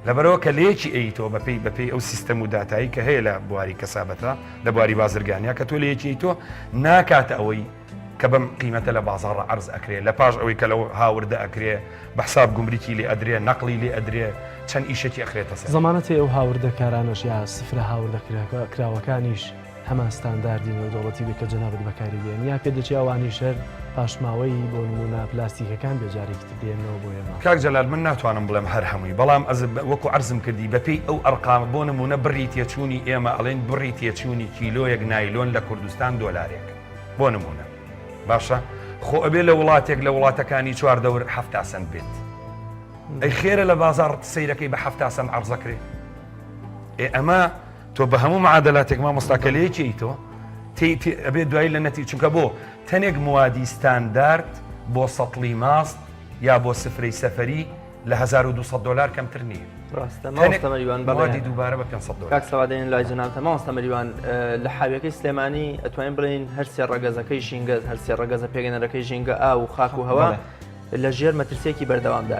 لەبەرەوە کە لەیەکی ئەیتۆ بەپی ئەو سیستەم و داتایی کە هەیە لە بواری کەسابەتە لە بواری بازرگانیا کە تۆ لە یەکی تۆ ناکاتە ئەوەی کە بەم قیمەتە لە بازار عەرز ئەکرێ لە پاش ئەوەی کە لەو هاوردە ئەکرێ بە حساب گومریکی لێ ئەدرێ نەقلی لێ ئەدرێ چەند ئیشێکی ئەخرێتە سەر زەمانەتی ئەو هاوردە کارانەش یا سفرە هاوردە کراوەکانیش هەمان ستانداردین و دەوڵەتی بێ کە جەنابەت بەکاری بێن یا پێ دەچی ئەوانی شەر پاشماوەی بۆ نمونە پلاستیکەکان بێجارێکی دێنەوە بۆ ئێمە کاک جەلال من ناتوانم بڵێم هەر هەمووی بەڵام ئەز وەکو عەرزم کردی بەپێی ئەو ئەرقام بۆ نمونە بڕی تێچوونی ئێمە ئەڵێن بڕی تێچوونی کیلۆیەک نایلۆن لە کوردستان دۆلارێک بۆ نمونە باشە خۆ ئەبێ لە وڵاتێک لە وڵاتەکانی چواردەور 7 سنت بێت ئەی خێرە لە بازار سەیرەکەی بە 7 سنت عەرزەکرێ ئەمە تۆ بە هەموو معادلاتێک مامۆستاکەلەیەکی تۆ ئەبێ دوایی لە نەتی چونکە بۆ تەنێک موادی ستاندارد بۆ سەتڵی ماست یا بۆ سفرەی سەفەری لە 1200 دلار کەمتر نییە ڕاستەمەریوان بەڵادی دووبارە بە 500 دلار کاک سەوادێن لای جەنابتە ماوەستەمەریوان لە حاویەکەی سلێمانی ئەتوانین بڵین هەر سێ ڕەگەزەکەی ژینگە هەر سێ ڕەگەزە پێگەنەرەکەی ژینگە ئاو و خاک و هەوا لە ژێر مەترسیەکی بەردەوامدا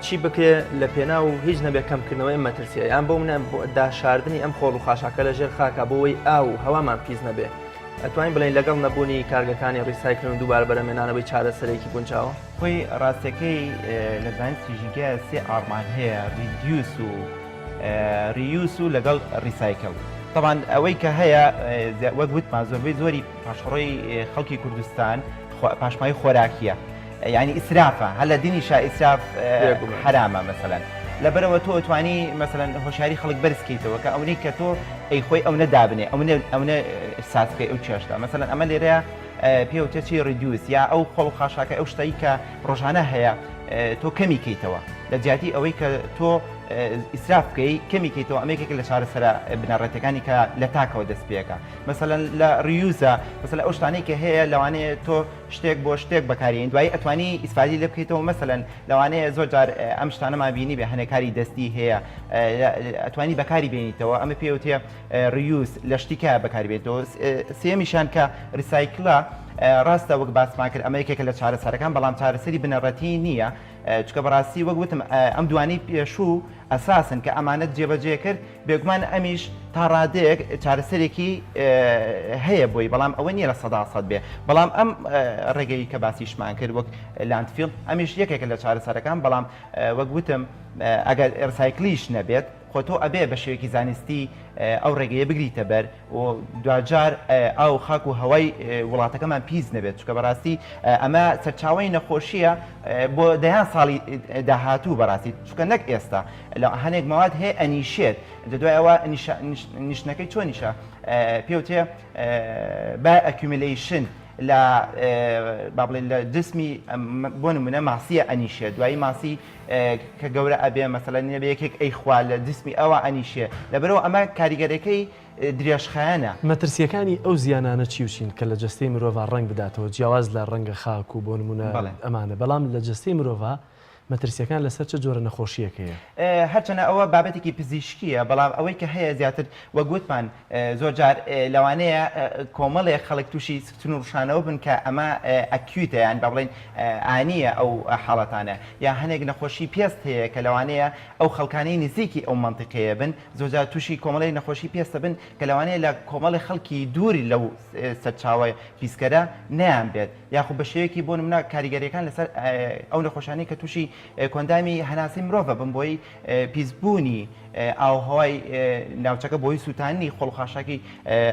چی بکرێ لە پێنا و هیچ نەبێت کەمکردنەوەی مەترسیە یان بۆ منە داشاردننی ئەم خۆڵ و خاشاکە لە ژێر خاکە بۆەوەی ئاو و هەوامان پیس نەبێ ئەتوانین بڵین لەگەڵ نەبوونی کارگەکانی ڕیسایکلن و دووبارە بەرەمێنانەوەی چارەسەرێکی بونچاوە خۆی ڕاستەکەی لە زانستی ژینگە سێ ئارمان هەیە ریدیوس و ریوس و لەگەڵ ڕیسایکل طبعا ئەوەی کە هەیە وەک وتمان زۆربەی زۆری پاشەڕۆی خەڵکی کوردستان پاشمای خۆراکیە يعني إسرافة هلا ديني شا إسراف حرامة مثلا لبروا تو تواني مثلا هوشاري خلق برس كيتو وكا أو نيكا تو أي خوي أو ندابني أو ن ساسكي أو تشاشتا مثلا أما اللي ريا بيو تشي ريديوس يا أو خلق خاشاكا أو شتايكا روجانا هيا تو كمي كيتوا لجاتي أويكا تو إسراف كمي كيتو أمريكا اللي شعر سرا بنارتكاني كلتاكا ودسبيكا مثلا لا ريوزا مثلا أوش تعني كهي لو أنا تو شتيك بو شتيك بكارين دواي أتواني إسفادي لبكيتو مثلا لو أنا زوجار أمش أنا ما بيني بهنا كاري دستي هي أتواني بكاري بيني تو أم بيوتي ريوز لشتيكا بكاري بينتو سيمشان كريسايكلا راستا وەک باسمان کرد ئەمریکێکە لە چارەسەرەکان بەڵام چارەسەری بنەڕەتی نییە چکە بەڕاستی وەک وتم ئەم دوانی پێشوو ئەساسن کە ئەمانەت جێبەجێ کرد بێگومان ئەمیش تا ڕادەیەک چارەسەرێکی هەیە بۆی بەڵام ئەوە نییە لە 100% بێ بەڵام ئەم ڕێگەی کە باسیشمان کرد وەک لاندفیل ئەمیش یەکێکە لە چارەسەرەکان بەڵام وەک وتم ئەگەر ڕسایکلیش نەبێت خۆتۆ ئەبێ بە شێوەیەکی زانستی ئەو ڕێگەیە بگریتە بەر و دوجار ئەو خاک و هەوای وڵاتەکەمان پیس نەبێت چکە بەڕاستی ئەمە سەرچاوی نەخۆشیە بۆ دەیان ساڵی داهاتوو بەڕاستی چکە نەک ئێستا لە هەنێک ماوات هەیە ئەنیشێت دوای ئەوە نیشتەکەی چۆنیشە پێوتێ با ئەکیوملیشن لە بابڵێن لە جسمی بۆ نمونە ماسیە ئەنیشێ دوایی ماسی کە گەورە ئەبێ مەسەلەن نەبێ یەکێک ئەیخوا لە جسمی ئەوە ئەنیشێ لەبەرەوە ئەمە کاریگەرەکەی درێژخایەنە مەترسیەکانی ئەو زیانانە چی وچین کە لە جەستەی مرۆڤ ڕنگ بداتەوە جیاواز لە ڕەنگە خاک و بۆ نمونە ئەمانە بەڵام لە جەستەی مرۆڤ مەترسیەکان لەسەر چه جۆرە نەخۆشیەکەیە هەرچەنە ئەوە بابەتێکی پزیشکیە بەڵام ئەوەی کە هەیە زیاتر وە گوتمان زۆر جار لەوانەیە کۆمەڵێک خەڵک تووشی سکتن و ڕشانەوە بن کە ئەمە ئەکیوتە یان با بڵێن ئانیە ئەو حاڵەتانە یا هەنێک نەخۆشی پێست هەیە کە لەوانەیە ئەو خەڵکانەی نزیکی ئەو منطقەیە بن زۆر جار تووشی کۆمەڵی نەخۆشی پێستە بن کە لەوانەیە لە کۆمەڵی خەڵکی دووری لەو سەرچاوە پیسکەرە نیان بێت یاخو بە شێوەیەکی بۆ نمونە کاریگەریەکان لەسەر ئەو نەخۆشانەی کە تووشی کۆندامی هەناسی مرۆڤە بم بۆی پیسبوونی ئاوهەوای ناوچەکە بۆی سووتانی خۆڵخاشاکی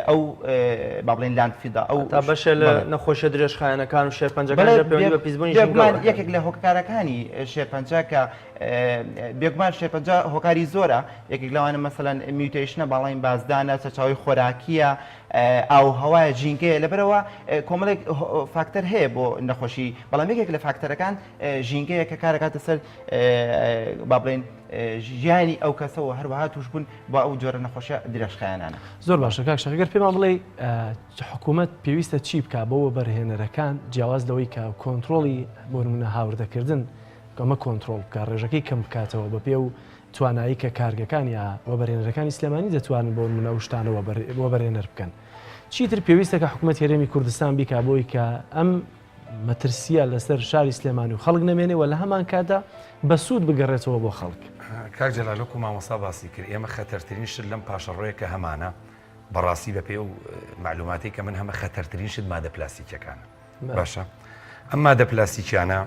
ئەو با بڵێن لاندفیدا ئەو تا بەشێ لە نەخۆشیە درێژخایەنەکان و شێرپەنجەکان پەیوەندی بە پیسبوونی ژینگە یەکێک لە هۆکارەکانی شێرپەنجە کە بێگومان شێرپەنجە هۆکاری زۆرە یەکێک لەوانە مەسەلاً میوتیشنە باڵین بازدانە سەرچاوی خۆراکیە ئاوهەوای ژینگەیە لەبەرەوە کۆمەڵێک فاکتەر هەیە بۆ نەخۆشی بەڵام یەکێک لە فاکتەرەکان ژینگەیە کە کارەکاتە سەر با بڵێن ژیانی ئەو کەسەوە هەروەها توش بوون بۆ ئەو جۆرە نەخۆشیە درێژخایەنانە. زۆر باشە کاک شەقەگەر پێمان بڵێ حکوومەت پێویستە چی بکە بۆ بەرهێنەرەکان جیاواز لەوەی کە کۆنتترۆلی بۆ نمونە هاوردەکردن ئەمە کۆنتترۆل بکە ڕێژەکەی کەم بکاتەوە بە پێ و توانایی کە کارگەکان یا وەبەرهێنەرەکانی سلێمانی دەتوانن بۆ نمونە ئەو شتانەوە بۆ بەرهێنەر بکەن. چیتر پێویستە کە حکوومەت هێرێمی کوردستان بیکا بۆی کە ئەم مەترسیە لەسەر شاری سلێمانی و خەڵک نەمێنێەوە لە هەمان کادا بە سوود بگەڕێتەوە بۆ خەڵک. کاک جەلالۆکو مامۆستا باسی کرد ئێمە خەتەرترین شت لەم پاشەڕۆیە کە هەمانە بەڕاستی بە پێ و معلوماتی کە من هەمە خەتەرترین شت مادە پلاستیکیەکانە باشە ئەم مادە پلاستیکیانە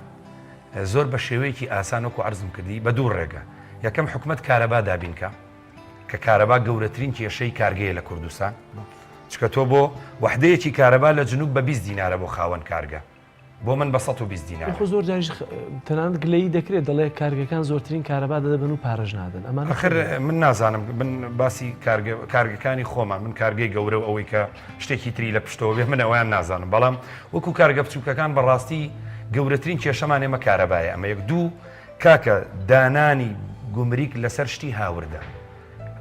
زۆر بە شێوەیەکی ئاسان وەکو عەرزم کردی بە دوو ڕێگە یەکەم حکومەت کارەبا دابینکە کە کارەبا گەورەترین کێشەی کارگەیە لە کوردستان چکە تۆ بۆ وحدەیەکی کارەبا لە جنوب بە 20 دینارە بۆ خاوەن کارگە بۆ من بە 120 دینار زۆر جاریش تەنانەت گلەیی دەکرێت دەڵێ کارگەکان زۆرترین کارەبا دەدەبن و پارەژ نادەن ئەمان ئەخر من نازانم من باسی کارگەکانی خۆمان من کارگەی گەورە و ئەوەی کە شتێکی تری لە پشتەوە بێ من ئەویان نازانم بەڵام وەکو کارگە بچووکەکان بەڕاستی گەورەترین کێشەمان ئێمە کارەبایە ئەمە یەک دوو کاکە دانانی گومریک لەسەر شتی هاوردە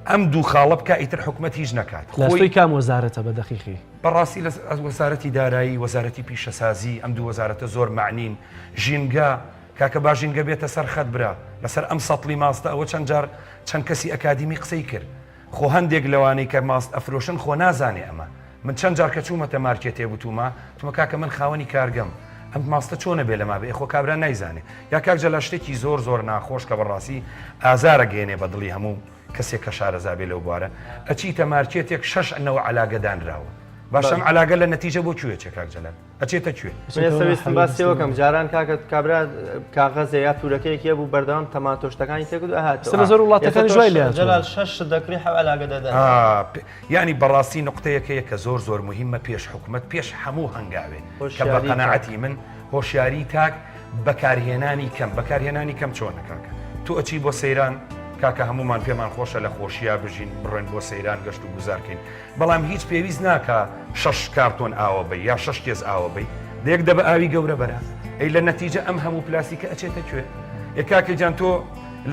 ئەم دوو خاڵە بکە ئیتر حکومەت هیچ نەکات خۆی کام وەزارەتە بە دەقیقی بەڕاستی لە وەزارەتی دارایی وەزارەتی پیشەسازی ئەم دوو وەزارەتە زۆر معنین ژینگە کاکە با ژینگە بێتە سەر خەت برا لەسەر ئەم سەڵی ماستە ئەوە چەند جار چەند کەسی ئەکادیمی قسەی کرد خۆ هەندێک لەوانەی کە ماست ئەفرۆشن خۆ نازانێ ئەمە من چەند جار کە چوومەتە مارکێتێ وتومە تومە کاکە من خاوەنی کارگەم ئەم ماستە چۆنە بێ لەما بێ خۆ کابرا نایزانێ یا کاک جەلا شتێکی زۆر زۆر ناخۆش کە بەڕاستی ئازارە گەێنێ بە دڵی هەموو کەسێک کە شارەزابێ لەو بوارە ئەچیتە مارکێتێک 6 ئەنەوە علاگەدانراوە باشەم علاگە لە نەتیجە بۆ کوێ چێ کاک جەلال ئەچێتە کوێ ویستم باسیەوەکەم جاران کاکە کابرا کاغەزە یا تورەکەیەکە بوو بەردەوام تەماتۆشتەکانی تێکرد لە زۆر وڵاتەکانی ژوای لێ جەلال 6 دەکری حەو علاگە دەدەن یعنی بەڕاستی نقطەیەکەیە کە زۆر زۆر مهمە پێش حکومەت پێش هەموو هەنگاوێ کە بە قەناعەتی من هۆشیاری تاک بەکارهێنانی کەم چۆنە کاکە تو ئەچی بۆ سەیران کاکە هەمومان پێمان خۆشە لە خۆشییا بژین بڕێن بۆ سەیران گەشت و گوزارکەین بەڵام هیچ پێویست ناکە 6 کارتۆن ئاوە بی یا 6 کێز ئاوە بی دەیەک دەبە ئاوی گەورە بەرە ئەی لە نەتیجە ئەم هەموو پلاستیکە ئەچێتە کوێ کاکە جان تۆ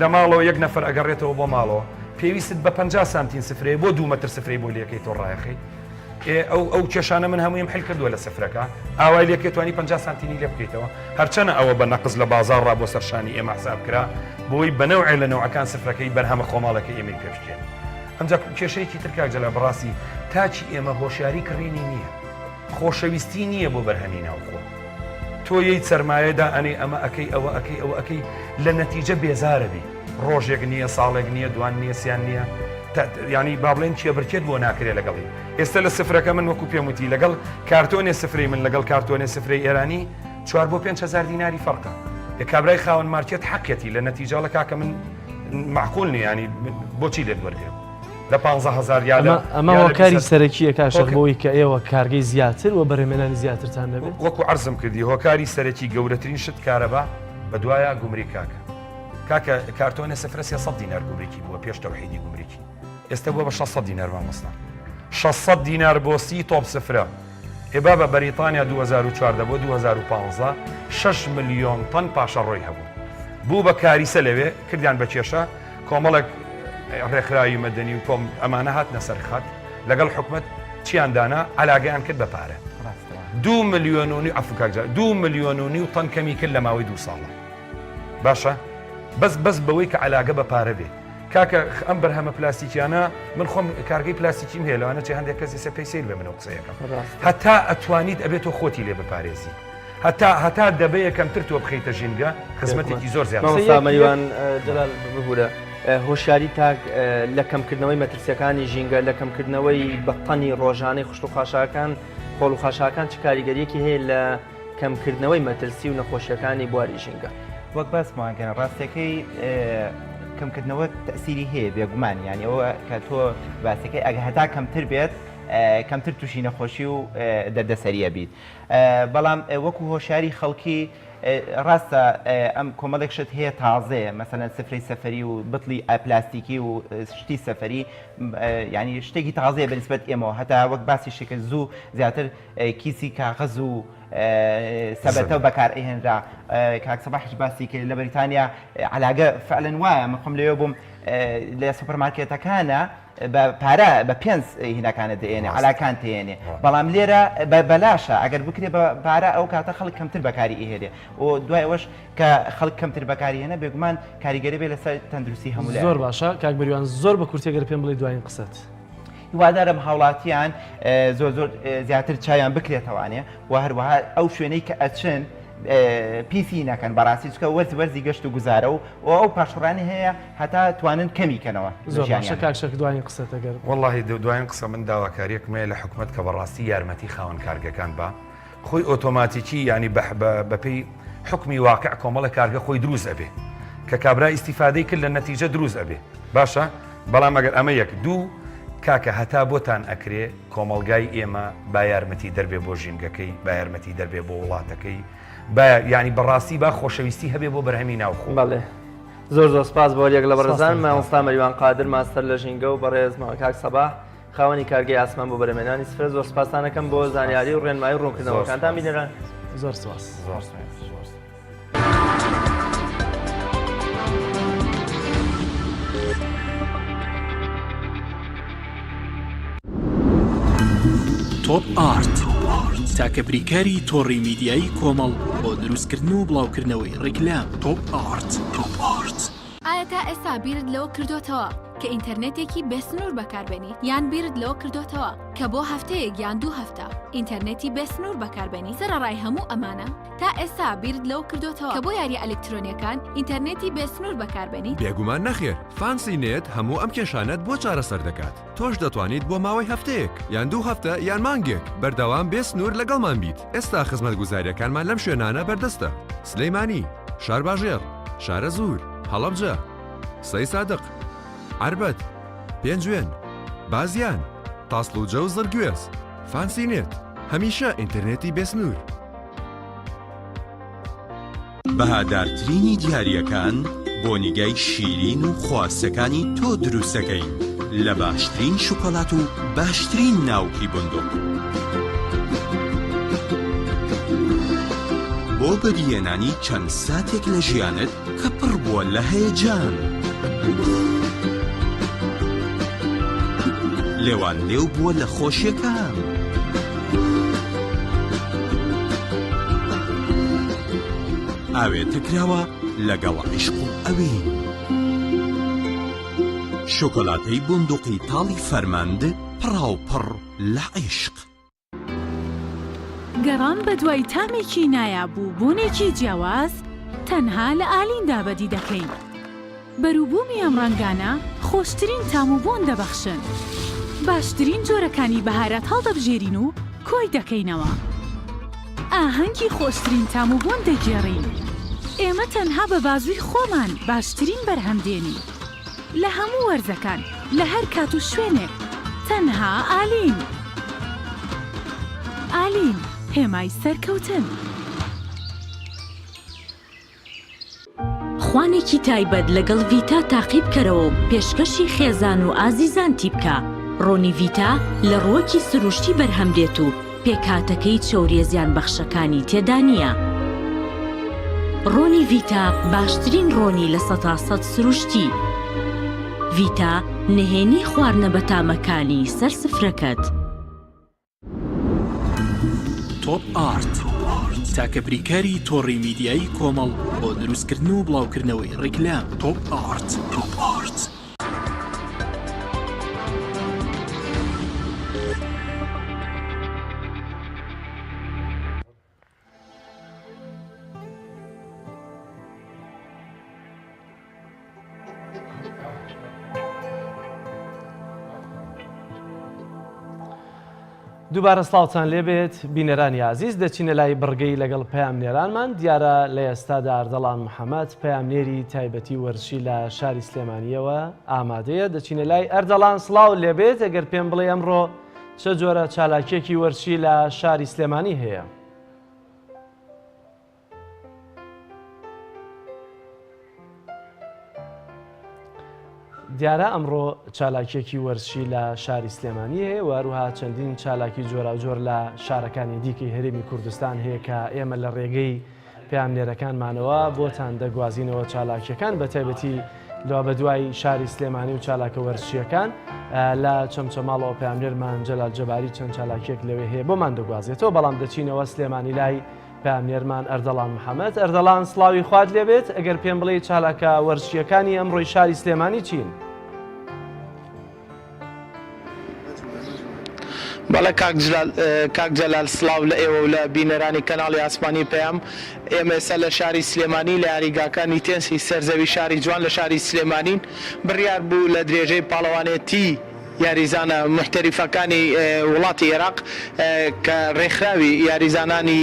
لە ماڵەوە یەک نەفەر ئەگەڕێتەوە بۆ ماڵەوە پێویست بە 50 سانتین سفرەیە بۆ 2 مەتر سفرەی بۆ لێکەی تۆ ڕایەخی ئەو کێشانە من هەموویم حل کردووە لە سفرەکە ئاوای لێکێ توانی 50 سانتینی لێ بکەیتەوە هەرچەنە ئەوە بە نەقز لە بازار ڕا بۆ سەرشانی ئێمە حساب کرا بۆی بەنەوعی لە نەوعەکان سفرەکەی بەرهەمە خۆماڵەکە ئێمەی پێشکێن ئەمجا کێشەیەکی ترکاک جەلا بەڕاستی تاچی ئێمە هۆشیاری کڕینی نییە خۆشەویستی نییە بۆ بەرهەمی ناوخۆ تۆ یەی سەرمایەدا ئەنێ ئەمە ئەەکەی ئەوە ئەەکەی ئەوە ئەەکەی لە نەتیجە بێزارە بی ڕۆژێک نییە ساڵێک نییە دوان نییە سیان نییە ینی با بڵێن چێبرکێت بۆ ناکرێ لەگەڵی ئێستا لە سفرەکە من وەکو پێموتی لەگەڵ کارتۆنێ سفرەی من لەگەڵ کارتۆنێ سفرەی ئێرانی 4 بۆ 5,000 دیناری فەرقە کابرای خاوەن مارکێت حەقەتی لە نەتیجە لە کاکە من معقول نیە ینی بۆچی لێت وەرگرم لە 15,000 یاە ئەمە هۆکاری سەرەکیە کاشە بۆی کە ئێوە کارگەی زیاتر و بەرهێمێنانی زیاترتان دەبێت وەکو عەرزم کردی هۆکاری سەرەکی گەورەترین شت کارەبا بە دوایە گومری کاکە کارتۆنە سفرە 300 دینار گومریکی بووە پێش تەوحیدی گومریکی ئێستا بووە بە 600 دینار مامۆستا 600 دینار بۆ 30 تۆپ سفرە ئێبا بە بەریتانیا 2014 بۆ 2015 6 ملیۆن تەن پاشەڕۆی هەبوو بوو بە کاریسە لەوێ کردیان بە کێشە کۆمەڵێک ڕێکخراوی مەدەنی و کۆم ئەمانە هاتنە سەر خەت لەگەڵ حکومەت چیاندانا علاگەیان کرد بە پارە 2 ملیۆن و ئەفکاجا 2 ملیۆن و تەن کەمی کرد لە ماوەی 2 ساڵە باشە بەس بەوەی کە علاگە بە پارە بێ کاکە ئەم بەرهەمە پلاستیکیانە من خۆم کارگەی پلاستیکیم هێلوانە چه هەندێک کەسی سە پێی سیر بێ منەوە قسەیەکەم هەتا ئەتوانیت ئەبێتەوە خۆتی لێ بپارێزی هەتا دەبێ یەکەمتر تۆ بخەیتە ژینگە خزمەتێکی زۆر زیاتمەوان جەلال ببوورە هۆشیاری تاک لە کەمکردنەوەی مەترسیەکانی ژینگە لە کەمکردنەوەی بەقەنی ڕۆژانەی خوشت و خاشاکان خۆڵ و خاشاکان چ کاریگەریەکی هەیە لە کەمکردنەوەی مەترسی و نەخۆشیەکانی بواری ژینگە وەک باسمانکەن ڕاستەکەی کەمکردنەوە تەسیری هەیە بێگومان یعنی ئەوە کە تۆ باسەکەی ئەگە هەتا کەمتر بێت کەمتر تووشی نەخۆشی و دەردەسەریە بیت بەڵام وەکو هۆشیاری خەڵکی ڕاستە ئەم کۆمەڵێک شت هەیە تازەیە مەسەلەن سفرەی سەفەری و بتڵی پلاستیکی و شتی سەفەری ینی شتێکی تازەیە بەنسبەت ئێمەوە هەتا وەک باسی شکل زوو زیاتر کیسی کاغەز و سەبەتە و بەکار ئەهێنرا کاک سەباحش باسی کرد لە بەریتانیا علاگە فعلەن وایە من خۆم لەوێ بووم لە سوپەرمارکێتەکانە بە پارە بە پێنج هینەکانە دێنێ علاکان تێنێ بەڵام لێرە بەلاشە ئەگەر بکرێ بە پارە ئەو کاتە خەڵک کەمتر بەکاری ئێهێرێ و دوای ئەوەش کە خەڵک کەمتر بەکاری هێنە بێگومان کاریگەری بێ لەسەر تەندروستی هەموو زۆر باشە کاک بەریوان زۆر بە کورتێگەر پێم بڵێ دوایین قسەت هیوادارم هاوڵاتیان زۆر زیاتر چایان بکرێتەوانێ و هەروەها ئەو شوێنەی کە ئەچن پیسی نەکەن بەڕاستی چکە وەرزی گەشت و گوزارە و ئەو پاشڕانی هەیە هەتا توانن کەمیکەنەوە زۆر باشە کاکشەک دوایین قسەتەگەر واللهی دوایین قسە من داواکاریەکمێ لە حکوومەت کە بەڕاستی یارمەتی خاوەن کارگەکان بە خۆی ئۆتۆماتیکی ینی بەپێی حکمی واقع کۆمەڵە کارگە خۆی دروست ئەبێ کە کابرا ئیسیفادەی کرد لە نەتیجە دروست ئەبێ باشە بەڵام ئەگەر ئەمە یەک دوو کاکە هەتا بۆتان ئەکرێ کۆمەلگای ئێمە با یارمەتی دەربێ بۆ ژینگەکەی با یارمەتی دەربێ بۆ وڵاتەکەی ینی بەڕاستی با خۆشەویستی هەبێ بۆ بەرهەمی ناوخۆ بەڵێ زۆر سپاس بۆ یەک لە بەڕێزان مامۆستا مەریوان قادر ماستەر لە ژینگە و بەڕێزمەوە کاک سەباح خاوەنی کارگەی ئاسمان بۆ بەرهەمێنانی سفرە زۆر سپاسانەکەم بۆ زانیاری و ڕێنمایی ڕوونکردنەوەکانتان بینێران زۆر سپاس تۆپ ئارت تاکە بریکاری تۆڕی میدیایی کۆمەڵ بۆ دروستکردن و بڵاوکردنەوەی ڕیکلام تۆپ ئارت. ئایا تا ئێستا بیرت لەوە کردوتەوە کە ئینتەرنێتێکی بێسنوور بەکاربێنیت یان بیرت لەوە کردوتەوە کە بۆ هەفتەیەک یان 2 هەفتە ئینتەرنێتی بێسنوور بەکاربێنی سەرەڕای هەموو ئەمانە تا ئێستا بیرت لەوە کردوتەوە کە بۆ یاری ئەلکترۆنیەکان ئینتەرنێتی بێسنوور بەکاربێنیت بێگومان نەخێر فانسی نێت هەموو ئەم کێشانەت بۆ چارەسەر دەکات تۆش دەتوانیت بۆ ماوەی هەفتەیەک یان 2 هەفتە یان مانگێک بەردەوام بێسنوور لەگەڵمان بیت ئێستا خزمەتگوزاریەکانمان لەم شوێنانە بەردەستە سلەیمانی شارباژێر شارە زوور هەڵەبجە سەی سادق عربەت پێنجوێن بازیان تاسڵوجە و زەرگوێز فانسی نێت هەمیشە ئینتەرنێتی بێسنوور بەهادارترینی دیاریەکان بۆ نیگای شیرین و خواستەکانی تۆ دروستەکەین لە باشترین شوکۆلات و باشترین ناوکی بندوق بۆ بەدیێنانی چەند ساتێک لە ژیانت کە پڕ بووە لە هەیەجان لێوان لێو بووە لە خۆشیەکان ئاوێتە کراوە لەگەڵ عیشق و ئەوین شۆکۆلاتەی بندوقی تاڵی فەرماند پڕاوپڕ لە عیشق گەڕان بە دوای تامێکی نایابوو بۆنێکی جیاواز تەنها لە ئالیندا بەدی دەکەین بەرووبوومی ئەم ڕەنگانە خۆشترین تام و بۆن دەبەخشن باشترین جۆرەکانی بەهارەت هەڵدەبژێرین و کۆی دەکەینەوە ئاهەنگی خۆشترین تام و بۆن دەگێڕین ئێمە تەنها بە بازووی خۆمان باشترین بەرهەمدێنی لە هەموو وەرزەکان لە هەر کات و شوێنێک تەنها ئالین ئالین هێمای سەرکەوتن خوانێکی تایبەت لەگەڵ ڤیتا تاقی بکەرەوە پێشکەشی خێزان و ئازیزانتی بکە ڕۆنی ڤیتا لە ڕووەکی سروشتی بەرهەمدێت و پێکهاتەکەی چەوریە زیان بەخشەکانی تێدا نییە ڕۆنی ڤیتا باشترین ڕۆنی لە 100% سروشتی ڤیتا نهێنی خواردنە بەتامەکانی سەر سفرەکەت تۆپ ئارت تاکە بریکاری تۆڕی میدیایی کۆمەڵ بۆ دروستکردن و بڵاوکردنەوەی ڕیکلام تۆپ ئارت. دووبارە سڵاوتان لێبێت بینەرانی عزیز دەچینە لای بڕگەی لەگەڵ پەیامنێرانمان دیارە لە ئێستادا ئەردەڵان محەممەد پەیامنێری تایبەتی وەرشی لە شاری سلێمانیەوە ئامادەیە دەچینە لای ئەردەڵان سڵاو لێبێت ئەگەر پێم بڵێ ئەمڕۆ چه جۆرە چالاکێکی وەرشی لە شاری سلێمانی هەیە. دیارە ئەمڕۆ چالاکێکی وەرشی لە شاری سلێمانی هەیە و هەروها چەندین چالاکی جۆرا جۆر لە شارەکانی دیکەی هەرێمی کوردستان هەیە کە ئێمە لە ڕێگەی پەیامنێرەکانمانەوە بۆتان دەگوازینەوە چالاکیەکان بە تایبەتی لەوە بە دوای شاری سلێمانی و چالاکە وەرشیەکان لە چەمچەماڵەوە پەیامنێرمان جەلال جەباری چەند چالاکێک لەوێ هەیە بۆمان دەگوازێتەوە بەڵام دەچینەوە سلێمانی لای پەیامنێرمان ئەردەڵان محەممەد. ئەردەڵان سڵاوی خوات لێبێت ئەگەر پێم بڵێ چالاکە وەرشیەکانی ئەمڕۆی شاری سلێمانی چین؟ بەڵێ کاک جەلال سڵاو لە ئێوە و لە بینەرانی کەناڵی ئاسمانی پەیام. ئێمە ئێستا لە شاری سلێمانی لە یاریگاکانی تێنسی سەرزەوی شاری جوان لە شاری سلێمانین بڕیار بوو لە درێژەی پاڵەوانێتی یاریزانە محتەریفەکانی وڵاتی عێراق کە ڕێکخراوی یاریزانانی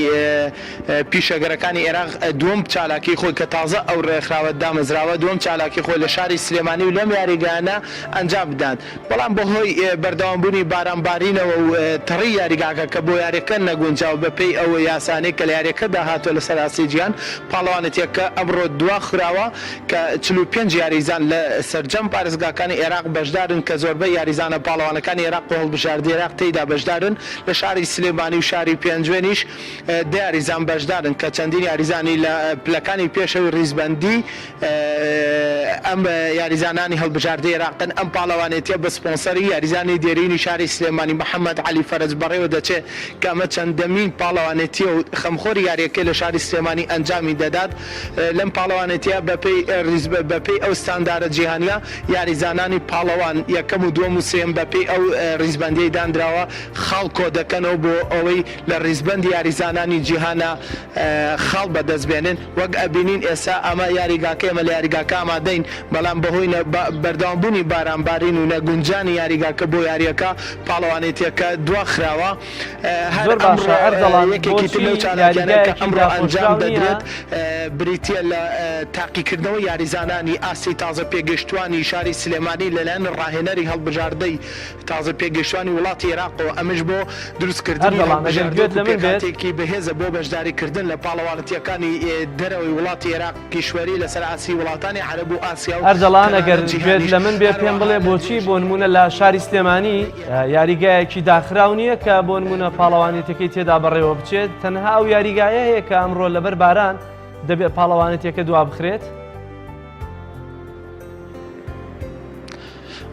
پیشەگەرەکانی عێراق دووەم چالاکی خۆی کە تازە ئەو ڕێکخراوە دامەزراوە دووەم چالاکی خۆی لە شاری سلێمانی و لەم یاریگانە ئەنجام بدات. بەڵام بە هۆی بەردەوامبوونی بارانبارینەوە و تەڕی یاریگاکە کە بۆ یاریەکە نەگونجاو بەپێی ئەوە یاسانەی کە لە یاریەکەدا هاتووە لە سەراسی جیهان پاڵەوانێتیەکە ئەمڕۆ دوا خراوە کە 45 یاریزان لە سەرجەم پارێزگاکانی عێراق بەشدارن کە زۆربەی یاریزان پاڵەوانەکانی عێراق و هەڵبژاردی عێراق تێیدا بەشدارن لە شاری سلێمانی و شاری پێنجوێنیش یاریزان بەشدارن کە چەندین یاریزانی لە پلەکانی پێشەوی ڕیزبەندی ئەم یاریزانانی هەڵبژاردی عێراقن. ئەم پاڵەوانێتیە بە سپۆنسەری یاریزانی دێرینی شاری سلێمانی محەممەد عەلی فەرەج بەڕێوە دەچێت کە ئەمە چەندەمین پاڵەوانێتیە و خەمخۆری یاریەکەی لە شاری سلێمانی ئەنجامی دەدات. لەم پاڵەوانێتیە بەپێی ئەو ستاندارە جیهانیە یاریزانانی پاڵەوان یەکەم و دووەم و سێم بەپێی ئەو ڕیزبەندی دانراوە خاڵ کۆ دەکەنەوە بۆ ئەوەی لە ڕیزبەندی یاریزانانی جیهانە خاڵ بەدەستبێنن. وەک ئەبینین ئێستا ئەمە یاریگاکە ئێمە لە یاریگاکە ئامادەین بەڵام بەهۆی بەردەوامبوونی بارانبارین و نەگونجانی یاریگاکە بۆ یاریەکە پاڵەوانێتیەکە دوا خراوە. زۆر باشە ئەردەڵان یەکێکی لەو چالاکیانەیە کە ئەمڕۆ ئەنجام دەدرێت بریتیە لە تاقیکردنەوە یاریزانانی ئاستی تازە پێگەشتوانی شاری سلێمانی لەلایەن ڕاهێنەری هەڵبژاردەی تازە پێگەشتوانی وڵاتی عێراقەوە ئەمەش بۆ دروستکردنی هەڵبژاردنێکی بەهێزە بۆ بەشداریکردن لە پاڵەوانەتیەکانی دەرەوەی وڵاتی عێراق کیشوەری لەسەر ئاسی وڵاتانی عەرەب و ئاسیا و ئەردەڵان ئەگەر گوێت لە من بێ پێم بڵێ بۆچی بۆ نمونە لە شاری سلێمانی یاریگایەکی داخراو نییە کە بۆ نمونە پاڵەوانێتەکەی تێدا بەڕێوە بچێت تەنها ئەو یاریگایە هەیە کە ئەمڕۆ لەبەر باران دەبێت پاڵەوانێتیەکە دوا بخرێت؟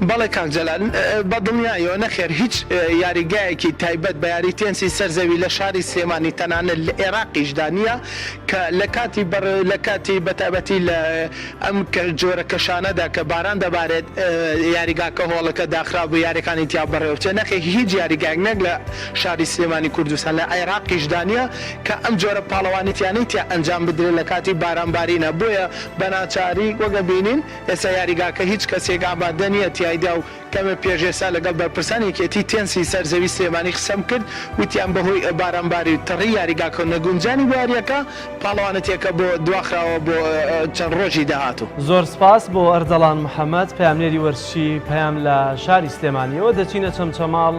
بەڵێ کاک جەلال بەدڵنیایەوە نەخێر هیچ یاریگایەکی تایبەت بە یاری تێنسی سەرزەوی لە شاری سلێمانی تەنانەت لە عێراقیشدا نییە کە لە کاتی بەتایبەتی لە ئەم جۆرە کەشانەدا کە باران دەبارێت یاریگاکە هۆڵەکە داخرا بۆ یاریەکانی تیا بەڕێوەچێ نەخێر هیچ یاریگایەک نەک لە شاری سلێمانی کوردستان لە عێراقیشدا نییە کە ئەم جۆرە پاڵەوانیتیانەی تیا ئەنجام بدرێت لە کاتی بارانبارینە. بۆیە بەناچاری وەگە بینین ئێستا یاریگاکە هیچ کەسێک ئامادە نییە دا و کەمە پێشێسا لەگەڵ بەرپرسانێکێتی تێنسی سەرزەوی سلێمانی قسەم کرد وتیان بەهۆی بارانباری و تەڕی یاریگاکە نەگونجانی یاریەکە پاڵەوانەتیەکە بۆ دواخراوە بۆ چەند ڕۆژی داهاتوو. زۆر سپاس بۆ ئەردەڵان محەممەد پەیامنێری وەرشی پەیام لە شاری سلێمانیەوە دەچینە چەمچەماڵ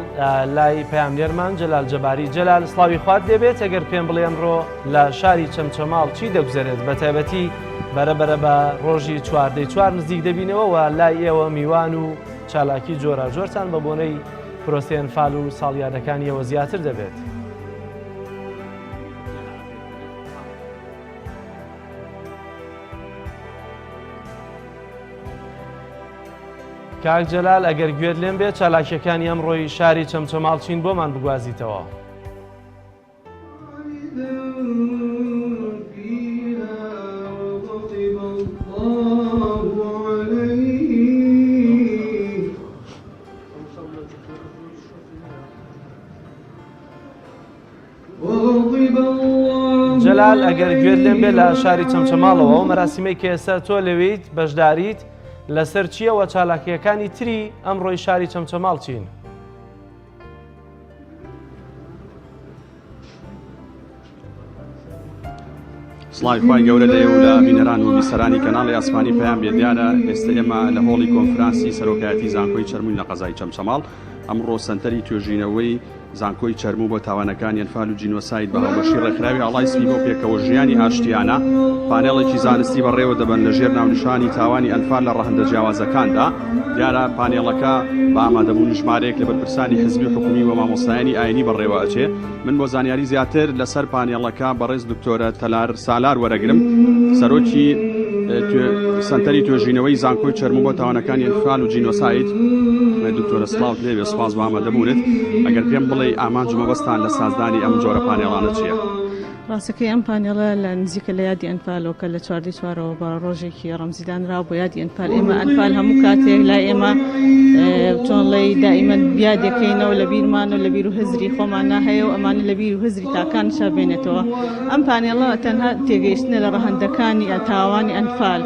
لای پەیامنێرمان جەلال جەباری. جەلال سڵاوی خوات دەبێت ئەگەر پێم بڵێ ئەمڕۆ لە شاری چەمچەماڵ چی دەگوزارێت بە تایبەتی بەرەبەرە بە ڕۆژی چواردەی چوار نزیک دەبینەوە و لای ئێوە میوان و چالاکی جۆرا جۆرتان بە بۆنەی پرۆسەیەن فال و ساڵیادەکانیەوە زیاتر دەبێت. کاک جەلال ئەگەر گوێت لێم بێت چالاکیەکانی ئەمڕۆی شاری چەمچەماڵ چین بۆمان بگوازیتەوە. جەلال ئەگەر گوێت لێم بێت لە شاری چەمچەماڵەوە و مەراسیمەی کە ئێستا تۆ لەوێیت بەشداریت لەسەر چیەوە چالاکیەکانی تری ئەمڕۆی شاری چەمچەماڵ چین؟ سڵاوی خوای گەورە لێ و لە بینەران و بیسەرانی کەناڵی ئاسمانی پەیام بێ دیارە ئێستا ئێمە لە هۆڵی کۆنفرانسی سەرۆکایەتی زانکۆی چەرمووی لە قەزای چەمچەماڵ ئەمڕۆ سەنتەری توێژینەوەی زانکۆی چەرموو بۆ تاوانەکانی ئەنفال و جینۆساید بە هاوبەشی ڕێکخراوی ئاڵای سپی بۆ پێکەوە ژیانی ئاشتیانە پانێڵێکی زانستی بەڕێوە دەبن لە ژێر ناونیشانی تاوانی ئەنفال لە ڕەهەندە جیاوازەکاندا دیارە پانێڵەکە بە ئامادەبوون ژمارەیەک لە بەرپرسانی حزبی حکومی و مامۆستایانی ئاینی بەڕێوە ئەچێ من بۆ زانیاری زیاتر لەسەر پانێڵەکە بەڕێز دکتۆرە تەلار سالار وەرەگرم سەرۆکی سنتەری توێژینەوەی زانکۆی چەرموو بۆ تاوانەکانی ئەنفال و جینۆساید دکتۆرە سڵاوت لێبێ سوپاس بۆ ئامادەبوونت ئەگەر پێم بڵێ ئامان جمەبەستان لە سازدانی ئەم جۆرە پانێڵانە چییە؟ ڕاستەکەی ئەم پانێڵە لە نزیکە لە یادی ئەنفالۆکە لە چواردەی چوارەوە بە ڕۆژێکی ڕەمزیدانرا بۆ یادی ئەنفال ئێمە ئەنفال هەموو کاتێک لای ئێمە چۆنڵی دائیمەن یادەکەینەوە لە بیرمان و لە بیر و هزری خۆمانە هەیە و ئەمانە لە بیر و هزری تاکان شابێنێتەوە ئەم پانێڵە تەنها تێگەیشتنە لە ڕەهەندەکانی تاوانی ئەنفال